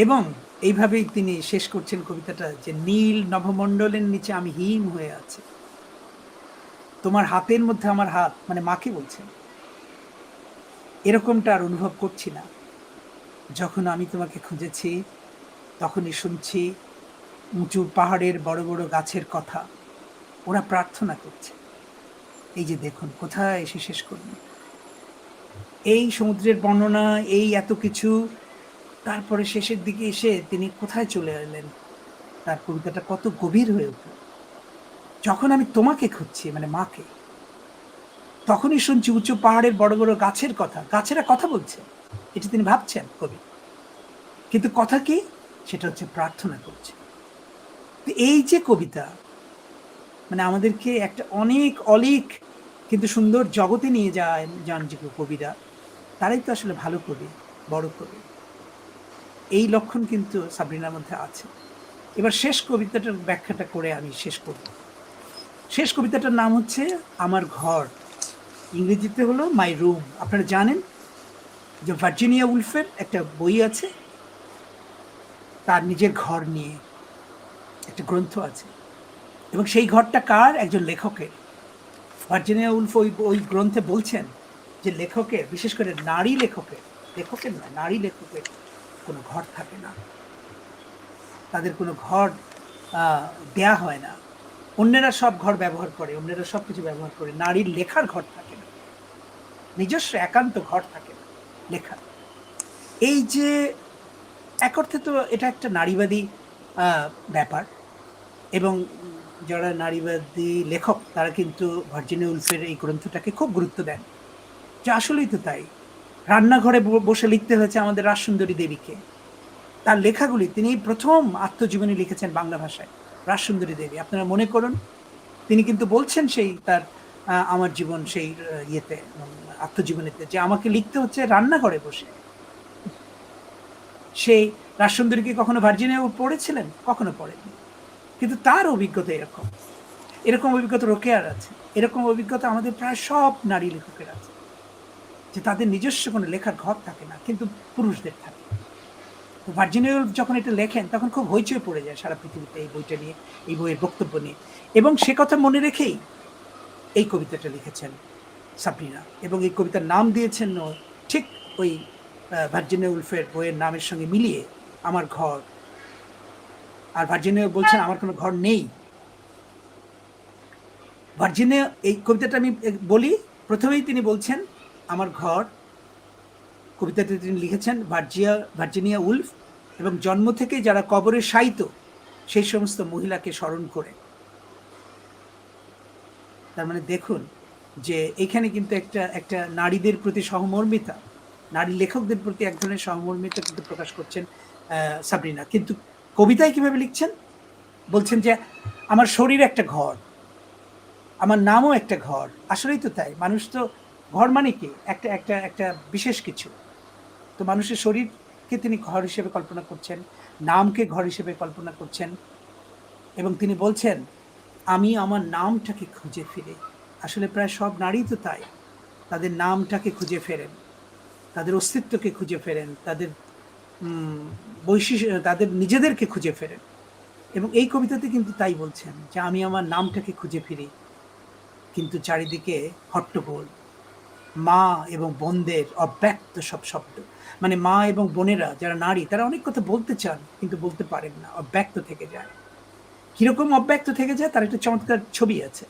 এবং এইভাবেই তিনি শেষ করছেন কবিতাটা, যে নীল নভমণ্ডলের নিচে আমি হিম হয়ে আছি, তোমার হাতের মধ্যে আমার হাত, মানে মাকে বলছেন। এরকমটা আর অনুভব করছি না। যখন আমি তোমাকে খুঁজেছি তখনই শুনছি উঁচু পাহাড়ের বড় বড় গাছের কথা, ওরা প্রার্থনা করছে। এই যে দেখুন কোথায় এসে শেষ করলেন, এই সমুদ্রের বর্ণনা, এই এত কিছু, তারপরে শেষের দিকে এসে তিনি কোথায় চলে এলেন, তার কবিতাটা কত গভীর হয়ে উঠল। যখন আমি তোমাকে খুঁজছি মানে মাকে, তখনই শুনছি উঁচু পাহাড়ের বড় বড় গাছের কথা, গাছেরা কথা বলছে, এটা তিনি ভাবছেন কবি, কিন্তু কথা কি, সেটা হচ্ছে প্রার্থনা করছে। এই যে কবিতা মানে আমাদেরকে একটা অনেক অলিক কিন্তু সুন্দর জগতে নিয়ে যান যে কবিরা, তারাই তো আসলে ভালো কবি, বড় কবি। এই লক্ষণ কিন্তু সাবরিনার মধ্যে আছে। এবার শেষ কবিতাটার ব্যাখ্যাটা করে আমি শেষ করব। শেষ কবিতাটার নাম হচ্ছে আমার ঘর, ইংরেজিতে হলো মাই রুম। আপনারা জানেন যে ভার্জিনিয়া উলফের একটা বই আছে, তার নিজের ঘর নিয়ে একটা গ্রন্থ আছে, এবং সেই ঘরটা কার, একজন লেখকের। ভার্জিনিয়া উলফ ওই গ্রন্থে বলছেন যে লেখকের, বিশেষ করে নারী লেখকের, লেখকের নয় নারী লেখকের কোনো ঘর থাকে না, তাদের কোনো ঘর দেয়া হয় না। অন্যেরা সব ঘর ব্যবহার করে, অন্যেরা সব কিছু ব্যবহার করে, নারীর লেখার ঘর থাকে না, নিজস্ব একান্ত ঘর থাকে না লেখা। এই যে এক অর্থে তো এটা একটা নারীবাদী ব্যাপার, এবং যারা নারীবাদী লেখক তারা কিন্তু ভার্জিনিয়া উলফের এই গ্রন্থটাকে খুব গুরুত্ব দেন, যে আসলেই তো তাই। রান্নাঘরে বসে লিখতে হয়েছে আমাদের রাজসুন্দরী দেবীকে। তার লেখাগুলি, তিনি প্রথম আত্মজীবনী লিখেছেন বাংলা ভাষায়, রাজসুন্দরী দেবী। আপনারা মনে করুন, তিনি কিন্তু বলছেন সেই তার আমার জীবন সেই ইয়েতে আত্মজীবনীতে, যে আমাকে লিখতে হচ্ছে রান্নাঘরে বসে। সেই রাজসুন্দরী কি কখনো ভার্জিনিয়া পড়েছিলেন? কখনো পড়েননি, কিন্তু তার অভিজ্ঞতা এরকম। এরকম অভিজ্ঞতা রোকেয়ার আছে, এরকম অভিজ্ঞতা আমাদের প্রায় সব নারী লেখকের আছে, যে তাদের নিজস্ব কোনো লেখার ঘর থাকে না, কিন্তু পুরুষদের থাকে। তো ভার্জিনিয়া উলফ যখন এটা লেখেন তখন খুব হইচই পড়ে যায় সারা পৃথিবীতে এই বইটা নিয়ে, এই বইয়ের বক্তব্য নিয়ে, এবং সে কথা মনে রেখেই এই কবিতাটা লিখেছেন সাবরিনা, এবং এই কবিতার নাম দিয়েছেন ঠিক ওই ভার্জিনিয়া উলফের বইয়ের নামের সঙ্গে মিলিয়ে, আমার ঘর। আর ভার্জিনিয়া বলছেন আমার কোনো ঘর নেই। ভার্জিনিয়া, এই কবিতাটা আমি বলি, প্রথমেই তিনি বলছেন আমার ঘর। কবিতাটি তিনি লিখেছেন ভার্জিনিয়া উলফ, এবং জন্ম থেকে যারা কবরে শায়িত সেই সমস্ত মহিলাকে স্মরণ করে। তার মানে দেখুন যে এখানে কিন্তু একটা নারীদের প্রতি সহমর্মিতা, নারী লেখকদের প্রতি এক ধরনের সহমর্মিতা কিন্তু প্রকাশ করছেন সাবরিনা। কিন্তু কবিতায় কিভাবে লিখছেন? বলছেন যে আমার শরীর একটা ঘর, আমার নামও একটা ঘর। আসলেই তো তাই, মানুষ তো ঘর মানে কি একটা একটা একটা বিশেষ কিছু। তো মানুষের শরীরকে তিনি ঘর হিসেবে কল্পনা করছেন, নামকে ঘর হিসেবে কল্পনা করছেন, এবং তিনি বলছেন আমি আমার নামটাকে খুঁজে ফিরে। আসলে প্রায় সব নারী তো তাই, তাদের নামটাকে খুঁজে ফেরেন, তাদের অস্তিত্বকে খুঁজে ফেরেন, তাদের বৈশিষ্ট্য, তাদের নিজেদেরকে খুঁজে ফেরেন। এবং এই কবিতাতে কিন্তু তাই বলছেন যে আমি আমার নামটাকে খুঁজে ফিরি, কিন্তু চারিদিকে হট্টগোল, মা এবং বোনদের অব্যক্ত সব শব্দ। মানে মা এবং বোনেরা যারা নারী, তারা অনেক কথা বলতে চান কিন্তু বলতে পারেন না, অব্যক্ত থেকে যায়। কিরকম অব্যক্ত থেকে যায় তার একটা চমৎকার ছবি আছে।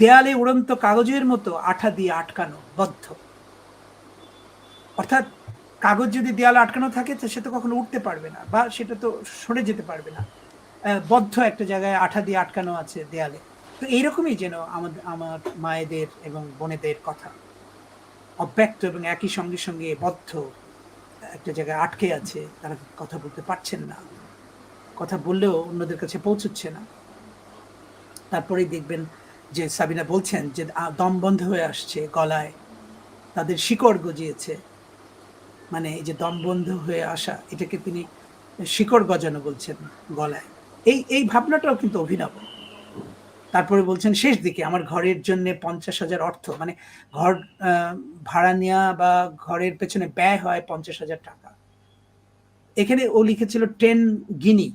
দেয়ালে উড়ন্ত কাগজের মতো আঠা দিয়ে আটকানো, বদ্ধ। অর্থাৎ কাগজ যদি দেয়ালে আটকানো থাকে তো সে তো কখনো উঠতে পারবে না, বা সেটা তো সরে যেতে পারবে না, বদ্ধ একটা জায়গায় আঠা দিয়ে আটকানো আছে দেয়ালে। তো এইরকমই যেন আমার মায়েদের এবং বোনেদের কথা, অব্যক্ত এবং একই সঙ্গে সঙ্গে বদ্ধ একটা জায়গায় আটকে আছে, তারা কথা বলতে পারছেন না, কথা বললেও অন্যদের কাছে পৌঁছচ্ছে না। তারপরেই দেখবেন যে সাবিনা বলছেন যে দম বন্ধ হয়ে আসছে গলায়, তাদের শিকড় গজিয়েছে। মানে এই যে দম বন্ধ হয়ে আসা, এটাকে তিনি শিকড় গজানো বলছেন গলায়। এই ভাবনাটাও কিন্তু অভিনব। তারপরে বলছেন শেষ দিকে আমার ঘরের জন্য 50,000 অর্থ, মানে ঘর ভাড়া নেওয়া বা ঘরের পেছনে ব্যয় হয় 50,000 টাকা। এখানে ও লিখেছিল 10 গিনি।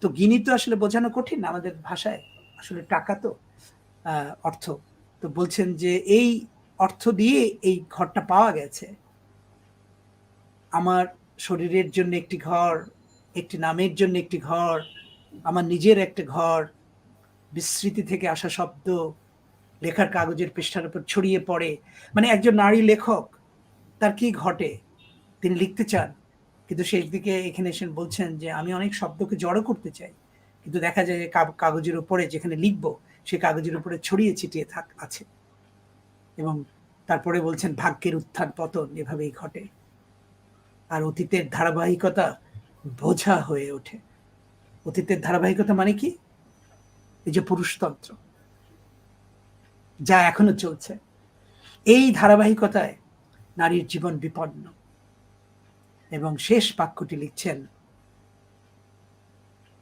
তো গিনি তো আসলে বোঝানো কঠিন আমাদের ভাষায়, আসলে টাকা তো অর্থ। তো বলছেন যে এই অর্থ দিয়ে এই ঘরটা পাওয়া গেছে। আমার শরীরের জন্য একটি ঘর, একটি নামের জন্য একটি ঘর, আমার নিজের একটা ঘর। বিস্মৃতি থেকে আসা শব্দ লেখার কাগজের পৃষ্ঠার উপর ছড়িয়ে পড়ে। মানে একজন নারী লেখক, তার কি ঘটে, তিনি লিখতে চান, কিন্তু শেষ দিকে এখানে এসে বলছেন যে আমি অনেক শব্দকে জড়ো করতে চাই, কিন্তু দেখা যায় যে কাগজের উপরে যেখানে লিখবো সেই কাগজের উপরে ছড়িয়ে ছিটিয়ে আছে। এবং তারপরে বলছেন ভাগ্যের উত্থান পতন এভাবেই ঘটে, আর অতীতের ধারাবাহিকতা বোঝা হয়ে ওঠে। অতীতের ধারাবাহিকতা মানে কি? এই যে পুরুষতন্ত্র যা এখনো চলছে, এই ধারাবাহিকতায় নারীর জীবন বিপন্ন। এবং শেষ বাক্যটি লিখছেন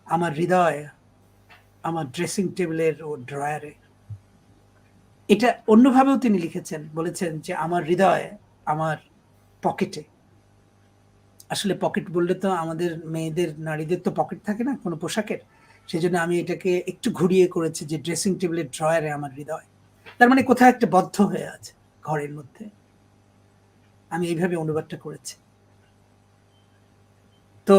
আমার হৃদয় আমার ড্রেসিং টেবিলের ও ড্রয়ারে। এটা অন্যভাবেও তিনি লিখেছেন, বলেছেন যে আমার হৃদয় আমার পকেটে। আসলে পকেট বললে তো আমাদের মেয়েদের, নারীদের তো পকেট থাকে না কোনো পোশাকের, সেজন্য আমি এটাকে একটু ঘুরিয়ে করেছি যে ড্রেসিং টেবিলের ড্রয়ারে আমার হৃদয়। তার মানে কোথাও একটা বদ্ধ হয়ে আছে ঘরের মধ্যে। আমি এইভাবে অনুবাদটা করেছি। তো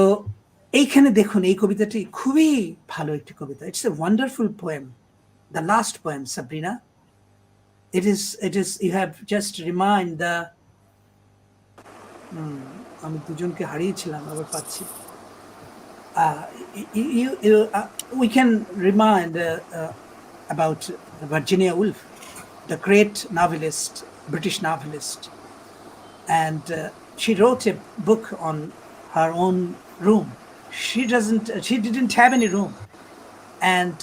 এইখানে দেখুন এই কবিতাটি খুবই ভালো একটি কবিতা। It's a wonderful poem, the last poem Sabrina. It is you have just remind the আমি দুজনকে হারিয়েছিলাম, আবার পাচ্ছি। We can remind about Virginia Woolf, the great novelist, British novelist, and she wrote a book on her own room. She didn't have any room, and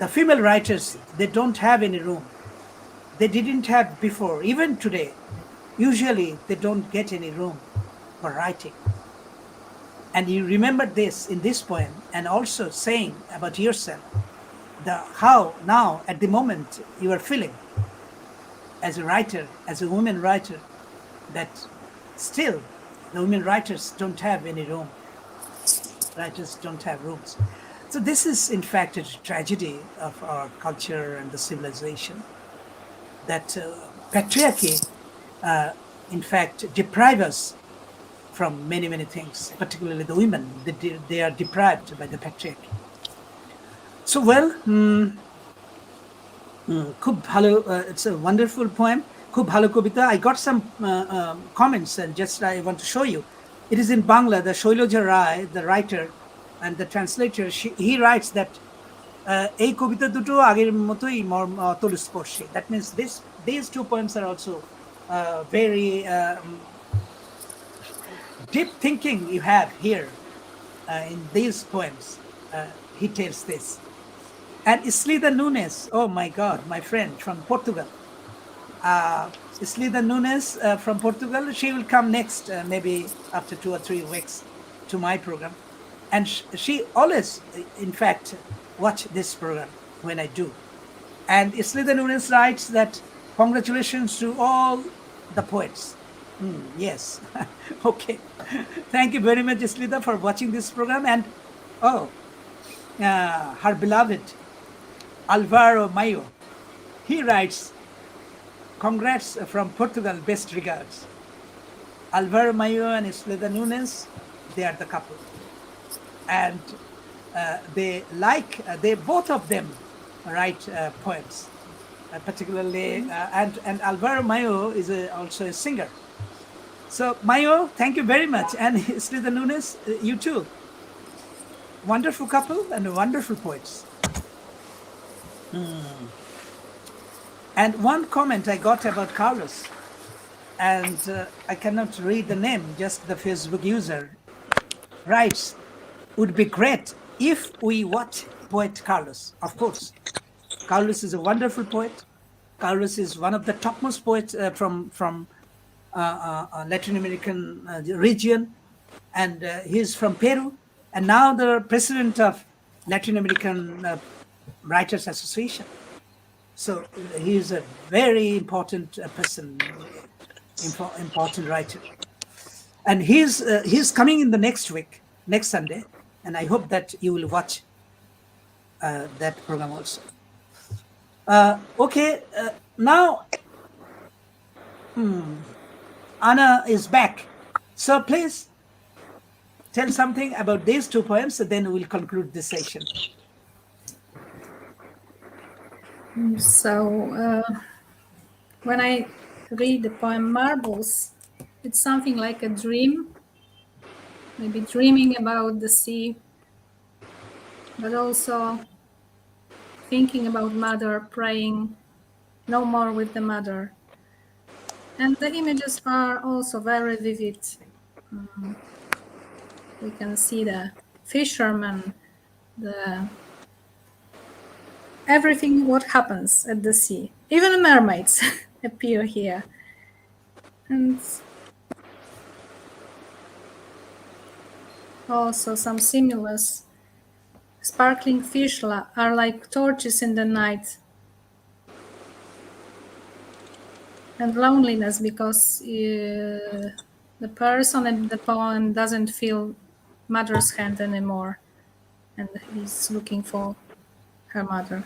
the female writers, they don't have any room. They didn't have before, even today. Usually they don't get any room for writing. And you remember this in this poem, and also saying about yourself how now at the moment you are feeling as a writer, as a woman writer, that still the women writers don't have any room. Writers don't have rooms. So this is in fact a tragedy of our culture and the civilization, that patriarchy in fact deprive us from many, many things, particularly the women. They are deprived by the patriarchy. So well, খুব ভালো, it's a wonderful poem, খুব ভালো কবিতা. I got some comments and just I want to show you. It is in Bangla. The Shailoja Rai, the writer and the translator, he writes that এই কবিতা দুটো আগের মতোই তলস্পর্শী. That means these two poems are also very deep thinking you have here in these poems. He tells this. And Islida Nunes, oh my God, my friend from Portugal. Islida Nunes from Portugal, she will come next, maybe after 2 or 3 weeks, to my program. And she always, in fact, watch this program when I do. And Islida Nunes writes that congratulations to all the poets. Yes, okay. Thank you very much, Islida, for watching this program. And her beloved Alvaro Mayo, he writes, congrats from Portugal, best regards. Alvaro Mayo and Islida Nunes, they are the couple. And they both of them write poems, particularly, and Alvaro Mayo is also a singer. So Mayo, thank you very much. And Islida Nunes, you too. Wonderful couple and wonderful poets. And one comment I got about Carlos, and I cannot read the name, just the Facebook user writes, would be great if we watch poet Carlos. Of course, Carlos is a wonderful poet. Carlos is one of the topmost poets from Latin American region, and he's from Peru, and now the president of Latin American Writers Association. So he is a very important person, important writer, and he's coming in the next week, next Sunday, and I hope that you will watch that program also. Okay, now Anna is back, so please tell something about these two poems, and then we'll conclude this session. So when I read the poem Marbles, it's something like a dream, maybe dreaming about the sea, but also thinking about mother, praying no more with the mother. And the images are also very vivid. We can see the fishermen, everything what happens at the sea. Even mermaids appear here. And also some similars. Sparkling fish are like torches in the night. And loneliness, because the person in the poem doesn't feel mother's hand anymore, and he's looking for her mother.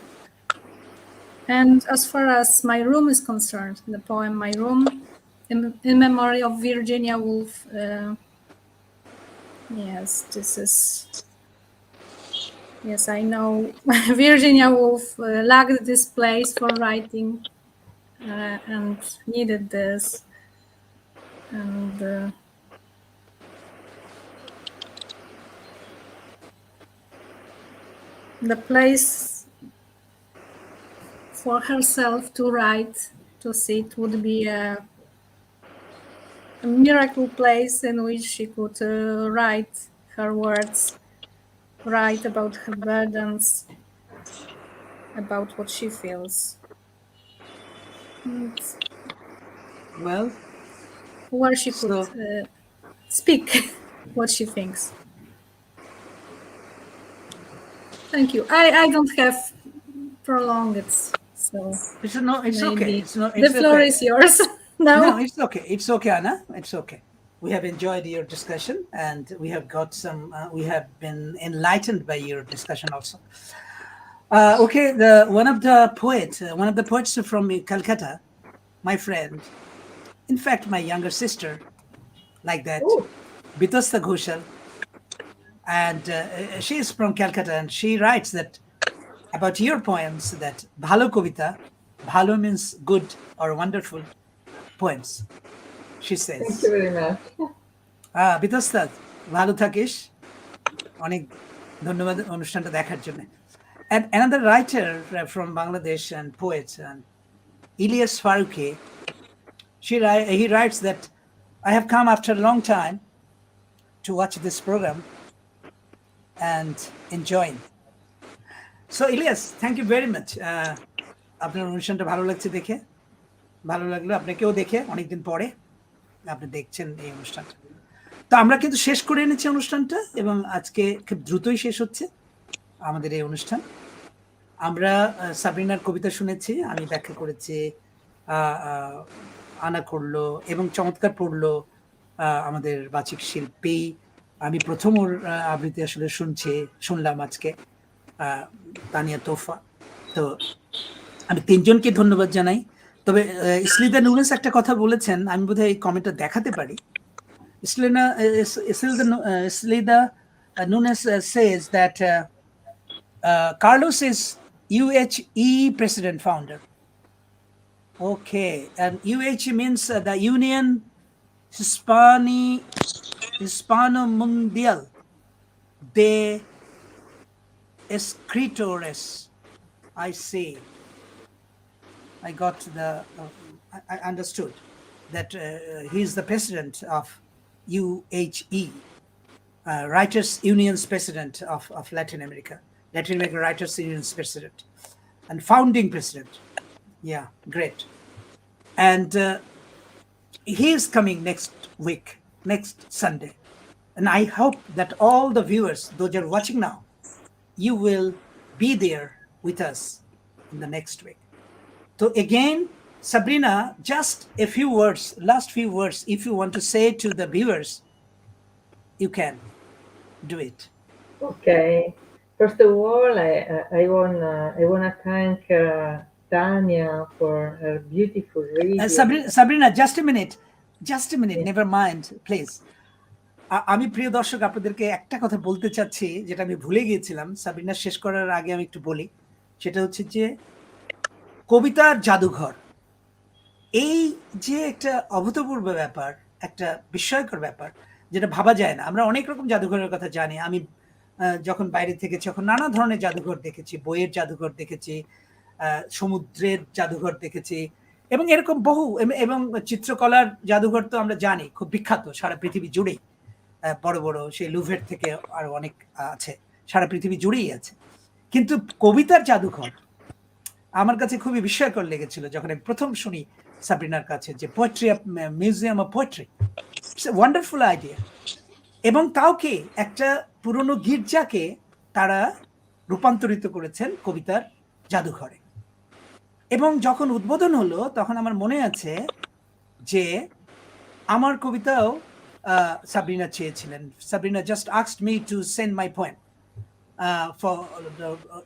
And as far as my room is concerned, the poem My Room, in memory of Virginia Woolf, yes, this is, yes, I know Virginia Woolf lacked this place for writing and needed this. And the place for herself to write, to sit, would be a miracle place in which she could write her words, write about her burdens, about what she feels. And Well, where she could speak what she thinks. Thank you. I don't have prolong it. So It's okay. maybe It's no, the it's floor okay. is yours now. No, it's okay. It's okay, Anna. It's okay. We have enjoyed your discussion, and we have got some. We have been enlightened by your discussion also. Okay, one of the poets from Calcutta, my friend, in fact, my younger sister, like that, Oh, Bitasta Ghoshal, and she is from Calcutta, and she writes that about your poems that bhalo kobita, bhalo means good or wonderful poems. She thank you says, very much. Bitasta, ভালো থাকিস, অনেক ধন্যবাদ অনুষ্ঠানটা দেখার জন্য. And another writer from Bangladesh and poet, and Ilyas Faruqi, he writes that I have come after a long time to watch this program and enjoying. So Ilyas, thank you very much. আপনার অনুষ্ঠানটা ভালো লাগছে দেখে, ভালো লাগলো আপনাকেও দেখে অনেকদিন পরে আপনি দেখছেন এই অনুষ্ঠানটা। তো আমরা কিন্তু শেষ করে এনেছি অনুষ্ঠানটা, এবং আজকে খুব দ্রুতই শেষ হচ্ছে আমাদের এই অনুষ্ঠান। আমরা সাবরিনার কবিতা শুনেছি, আমি ব্যাখ্যা করেছি, আনা করলো এবং চমৎকার পড়লো আমাদের বাচিক শিল্পী। আমি প্রথম ওর আবৃত্তি আসলে শুনলাম আজকে, তানিয়া তোহফা। তো আমি তিনজনকে ধন্যবাদ জানাই। তবে ইসলিদা নুনেস একটা কথা বলেছেন, আমি বোধহয় এই কমেন্টটা দেখাতে পারি। Islida Nunes says that Carlos is UHE president founder. Okay, and UHE means the Union Hispano Mundial de Escritores. I see. I got I understood that he is the president of UHE, Writers Union's president of Latin America Writers Union's president and founding president. Yeah, great. And he is coming next week, next Sunday. And I hope that all the viewers, those who are watching now, you will be there with us in the next week. So again, Sabrina, just a few words, last few words, if you want to say to the viewers, you can do it. Okay. First of all, I wanna thank Tania for her beautiful reading. Sabrina, just a minute, never mind, please. আমি প্রিয় দর্শক আপনাদেরকে একটা কথা বলতে চাচ্ছি, যেটা আমি ভুলে গিয়েছিলাম। সাবরিনা শেষ করার আগে আমি একটু বলি, সেটা হচ্ছে যে কবিতার জাদুঘর, এই যে একটা অভূতপূর্ব ব্যাপার, একটা বিস্ময়কর ব্যাপার, যেটা ভাবা যায় না। আমরা অনেক রকম জাদুঘরের কথা জানি। আমি যখন বাইরে থেকেছি তখন নানা ধরনের জাদুঘর দেখেছি, বইয়ের জাদুঘর দেখেছি, সমুদ্রের জাদুঘর দেখেছি, এবং এরকম বহু, এবং চিত্রকলার জাদুঘর তো আমরা জানি খুব বিখ্যাত সারা পৃথিবী জুড়েই, বড় বড় সেই লুভের থেকে আরো অনেক আছে, সারা পৃথিবী জুড়েই আছে। কিন্তু কবিতার জাদুঘর আমার কাছে খুবই বিস্ময়কর লেগেছিল যখন আমি প্রথম শুনি সাবরিনার কাছে যে poetry museum of poetry, it's a wonderful idea. এবং তাও কি একটা পুরনো গির্জাকে তারা রূপান্তরিত করেছেন কবিতার জাদুঘরে। এবং যখন উদ্বোধন হলো তখন আমার মনে আছে যে আমার কবিতাও সাবরিনা চেয়েছিলেন। Sabrina just asked me to send my poem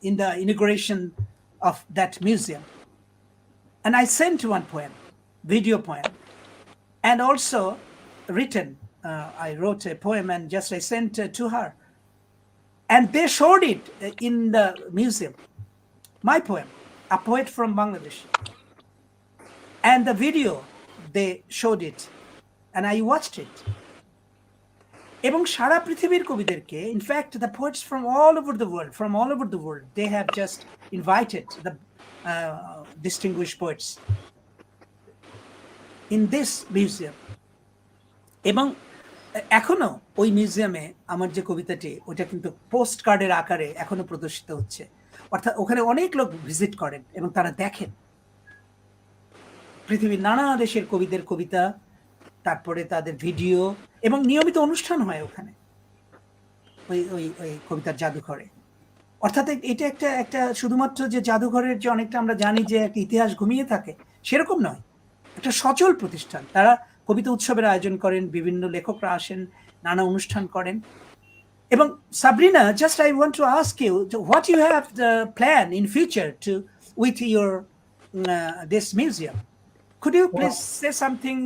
in the inauguration of that museum, and I sent one poem, video poem, and also written. I wrote a poem and just I sent to her, and they showed it in the museum. My poem, a poet from Bangladesh, and the video they showed it, and I watched it. এবং সারা পৃথিবীর কবিদেরকে, in fact the poets from all over the world, they have just invited the distinguished poets in this museum. এবং এখনো ওই মিউজিয়ামে আমার যে কবিতাটি, ওটা কিন্তু পোস্ট কার্ডের আকারে এখনো প্রদর্শিত হচ্ছে। অর্থাৎ ওখানে অনেক লোক ভিজিট করেন এবং তারা দেখেন পৃথিবীর নানা দেশের কবিদের কবিতা, তারপরে তাদের ভিডিও, এবং নিয়মিত অনুষ্ঠান হয় ওখানে ওই ওই ওই কবিতার জাদুঘরে। অর্থাৎ এটা একটা একটা শুধুমাত্র যে জাদুঘরের যে অনেকটা আমরা জানি যে একটা ইতিহাস ঘুমিয়ে থাকে, সেরকম নয়। একটা সচল প্রতিষ্ঠান। তারা কবিতা উৎসবের আয়োজন করেন, বিভিন্ন লেখকরা আসেন, নানা অনুষ্ঠান করেন। এবং Sabrina, just I want to ask you, what you have the plan in future to with your this museum? Could you please say something,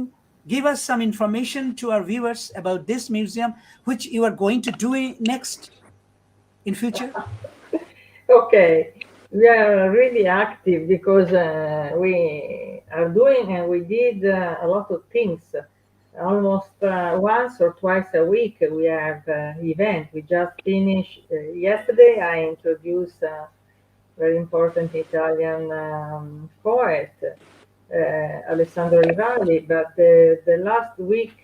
give us some information to our viewers about this museum, which you are going to do next in future? Okay, we are really active because we are doing and we did a lot of things. Almost once or twice a week we have event. We just finished yesterday. I introduced a very important Italian poet, Alessandro Rivalli, but the last week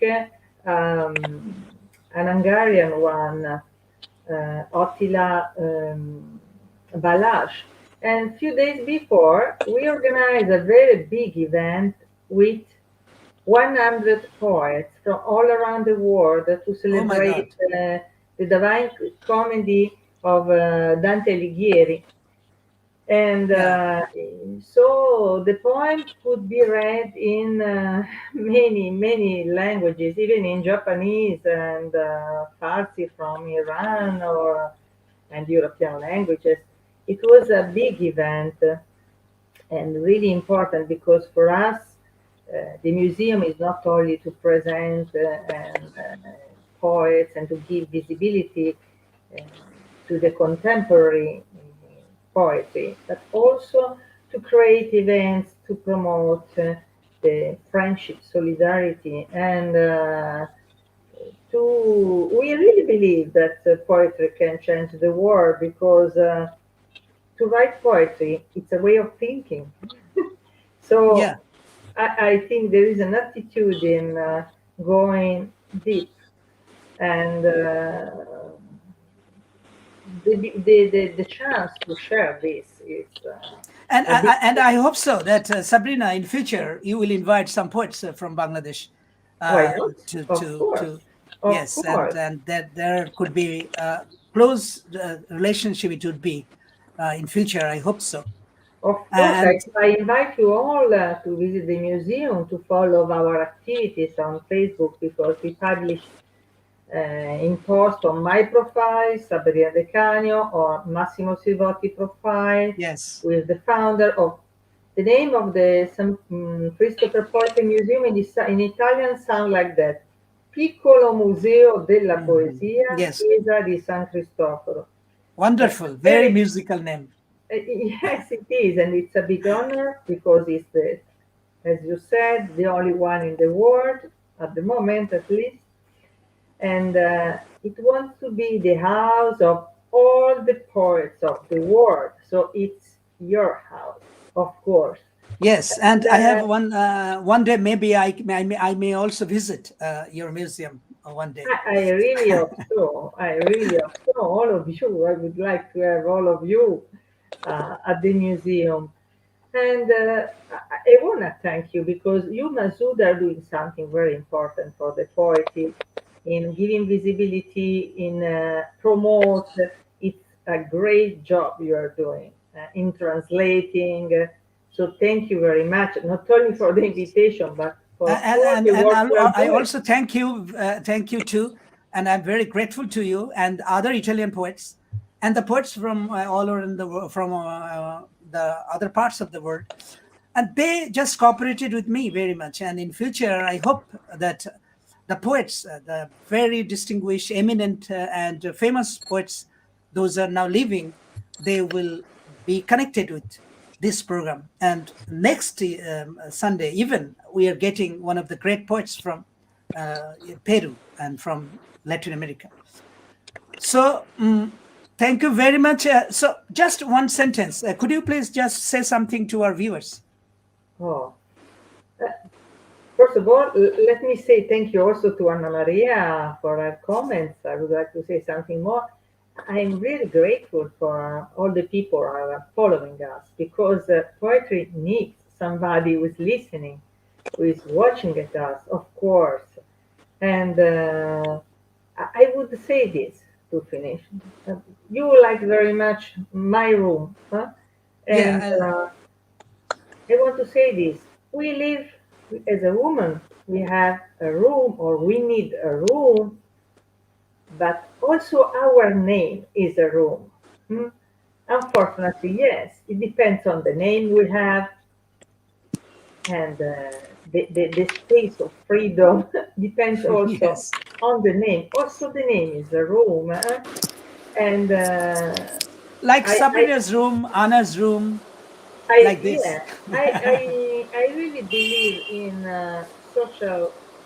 an Hungarian one, Attila Balázs. And a few days before, we organized a very big event with 100 poets from all around the world to celebrate the Divine Comedy of Dante Alighieri. And so the poem could be read in many languages, even in Japanese and Farsi from Iran and European languages. It was a big event and really important because for us, the museum is not only to present poets and to give visibility to the contemporary poetry, but also to create events to promote the friendship, solidarity, and we really believe that poetry can change the world because to write poetry, it's a way of thinking. So I think there is an attitude in going deep, and the chance to share this is. And I hope so that Sabrina, in future, you will invite some poets from Bangladesh yes, and that there could be a close relationship. It would be in future. I hope so. Of course, I invite you all to visit the museum, to follow our activities on Facebook, because we publish in post on my profile, Sabrina De CANIO, or Massimo Silvotti profile, with the founder of the name of the Christopher Poetry Museum in Italian sound like that. Piccolo Museo della Poesia, Chiesa di San Cristoforo. Wonderful, very musical name. Yes, it is, and it's a big honor because it's as you said, the only one in the world at the moment, at least. And it wants to be the house of all the poets of the world. So it's your house, of course. Yes, and I have one day maybe I may also visit your museum one day. I really hope so. I really hope so. All of you. I would like to have all of you at the museum. And I want to thank you because you, Masood, are doing something very important for the poetry, in giving visibility, in promote. It's a great job you are doing in translating. So thank you very much, not only for the invitation, but for all the work you are doing. I also thank you too, and I'm very grateful to you and other Italian poets, and the poets from all over the world, from the other parts of the world, and they just cooperated with me very much. And in future, I hope that the poets, the very distinguished, eminent, and famous poets, those are now living, they will be connected with this program. And next Sunday, even, we are getting one of the great poets from Peru and from Latin America. So thank you very much. So just one sentence. Could you please just say something to our viewers? First of all, let me say thank you also to Anna Maria for her comments. I would like to say something more. I'm really grateful for all the people who are following us, because poetry needs somebody who is listening, who is watching at us, of course. And I would say this, to finish. You like very much my room, huh? And I want to say this. We live as a woman. We have a room, or we need a room, but also our name is a room. Hmm? Unfortunately, yes, it depends on the name we have, and the space of freedom depends also Yes. on the name. Also, the name is a room, and Like I, Sabrina's room, Anna's room, like this. yeah, I really believe in social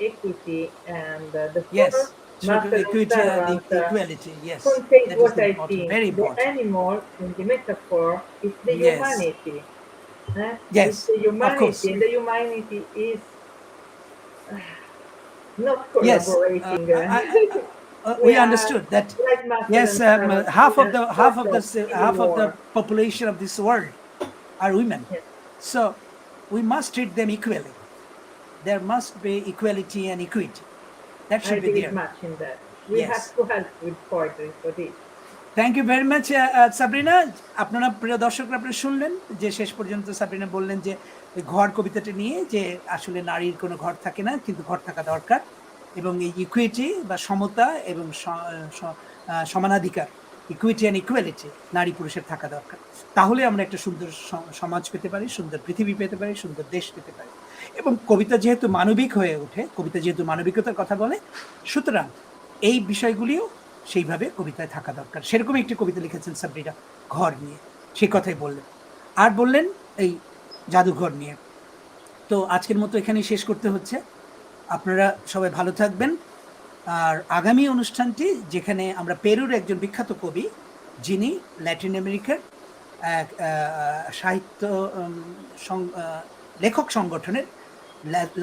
equity, and the Yes. first Social master and equity and servant equality. Yes. contains That is what the I important, think. very The important. animal in the metaphor is the Yes. humanity. Yes. It's the Of course. humanity, and the humanity is not Yes. collaborating. We We are understood that. like master Yes, and servant in a half sort of of the civil half of the war. population of this world are women. Yes, So we must treat them equally. There must be equality and equity. That I should be believe there. much in that. We Yes. have to help with poetry for this. Thank you very much Sabrina. আপনারা প্রিয় দর্শকরা আপনারা শুনলেন যে শেষ পর্যন্ত সাবরিনা বললেন যে ওই ঘর কবিতাটা নিয়ে যে আসলে নারীর কোনো ঘর থাকে না, কিন্তু ঘর থাকা দরকার, এবং এই ইকুইটি বা সমতা এবং সমানাধিকার, ইকুইটি অ্যান্ড ইকুয়ালিটি নারী পুরুষের থাকা দরকার। তাহলে আমরা একটা সুন্দর সমাজ পেতে পারি, সুন্দর পৃথিবী পেতে পারি, সুন্দর দেশ পেতে পারি। এবং কবিতা যেহেতু মানবিক হয়ে ওঠে, কবিতা যেহেতু মানবিকতার কথা বলে, সুতরাং এই বিষয়গুলিও সেইভাবে কবিতায় থাকা দরকার। সেরকম একটি কবিতা লিখেছেন সাবরিনা ঘর নিয়ে, সেই কথাই বললেন। আর বললেন এই জাদুঘর নিয়ে। তো আজকের মতো এখানেই শেষ করতে হচ্ছে। আপনারা সবাই ভালো থাকবেন। আর আগামী অনুষ্ঠানটি, যেখানে আমরা পেরুর একজন বিখ্যাত কবি, যিনি ল্যাটিন আমেরিকার এক সাহিত্য লেখক সংগঠনের,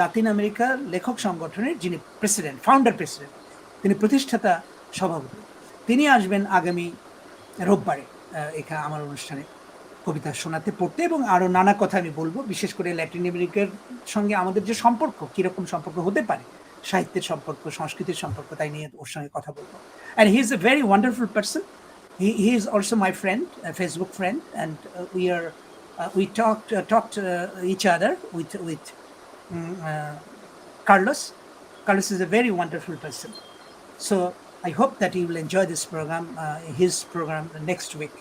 লাতিন আমেরিকার লেখক সংগঠনের যিনি প্রেসিডেন্ট, ফাউন্ডার প্রেসিডেন্ট, তিনি প্রতিষ্ঠাতা সভাপতি, তিনি আসবেন আগামী রোববারে এখানে আমার অনুষ্ঠানে কবিতা শোনাতে, পড়তে, এবং আরও নানা কথা আমি বলবো, বিশেষ করে ল্যাটিন আমেরিকার সঙ্গে আমাদের যে সম্পর্ক, কীরকম সম্পর্ক হতে পারে, সাহিত্যের সম্পর্ক, সংস্কৃতির সম্পর্ক, তাই নিয়ে ওর সঙ্গে কথা বলবো। And he is a very wonderful person. He is also my friend, a Facebook friend, and we talked each other with Carlos. Carlos is a very wonderful person. So I hope that you will enjoy this program, his program next week.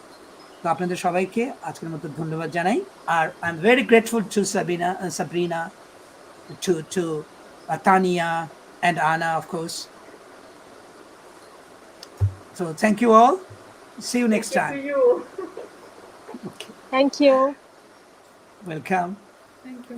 তো আপনাদের সবাইকে আজকের মতো ধন্যবাদ জানাই। আর I am very grateful to Sabrina, to Tania and Anna, of course. So thank you all. See you next time. Thank you. Okay. Thank you. Welcome. Thank you.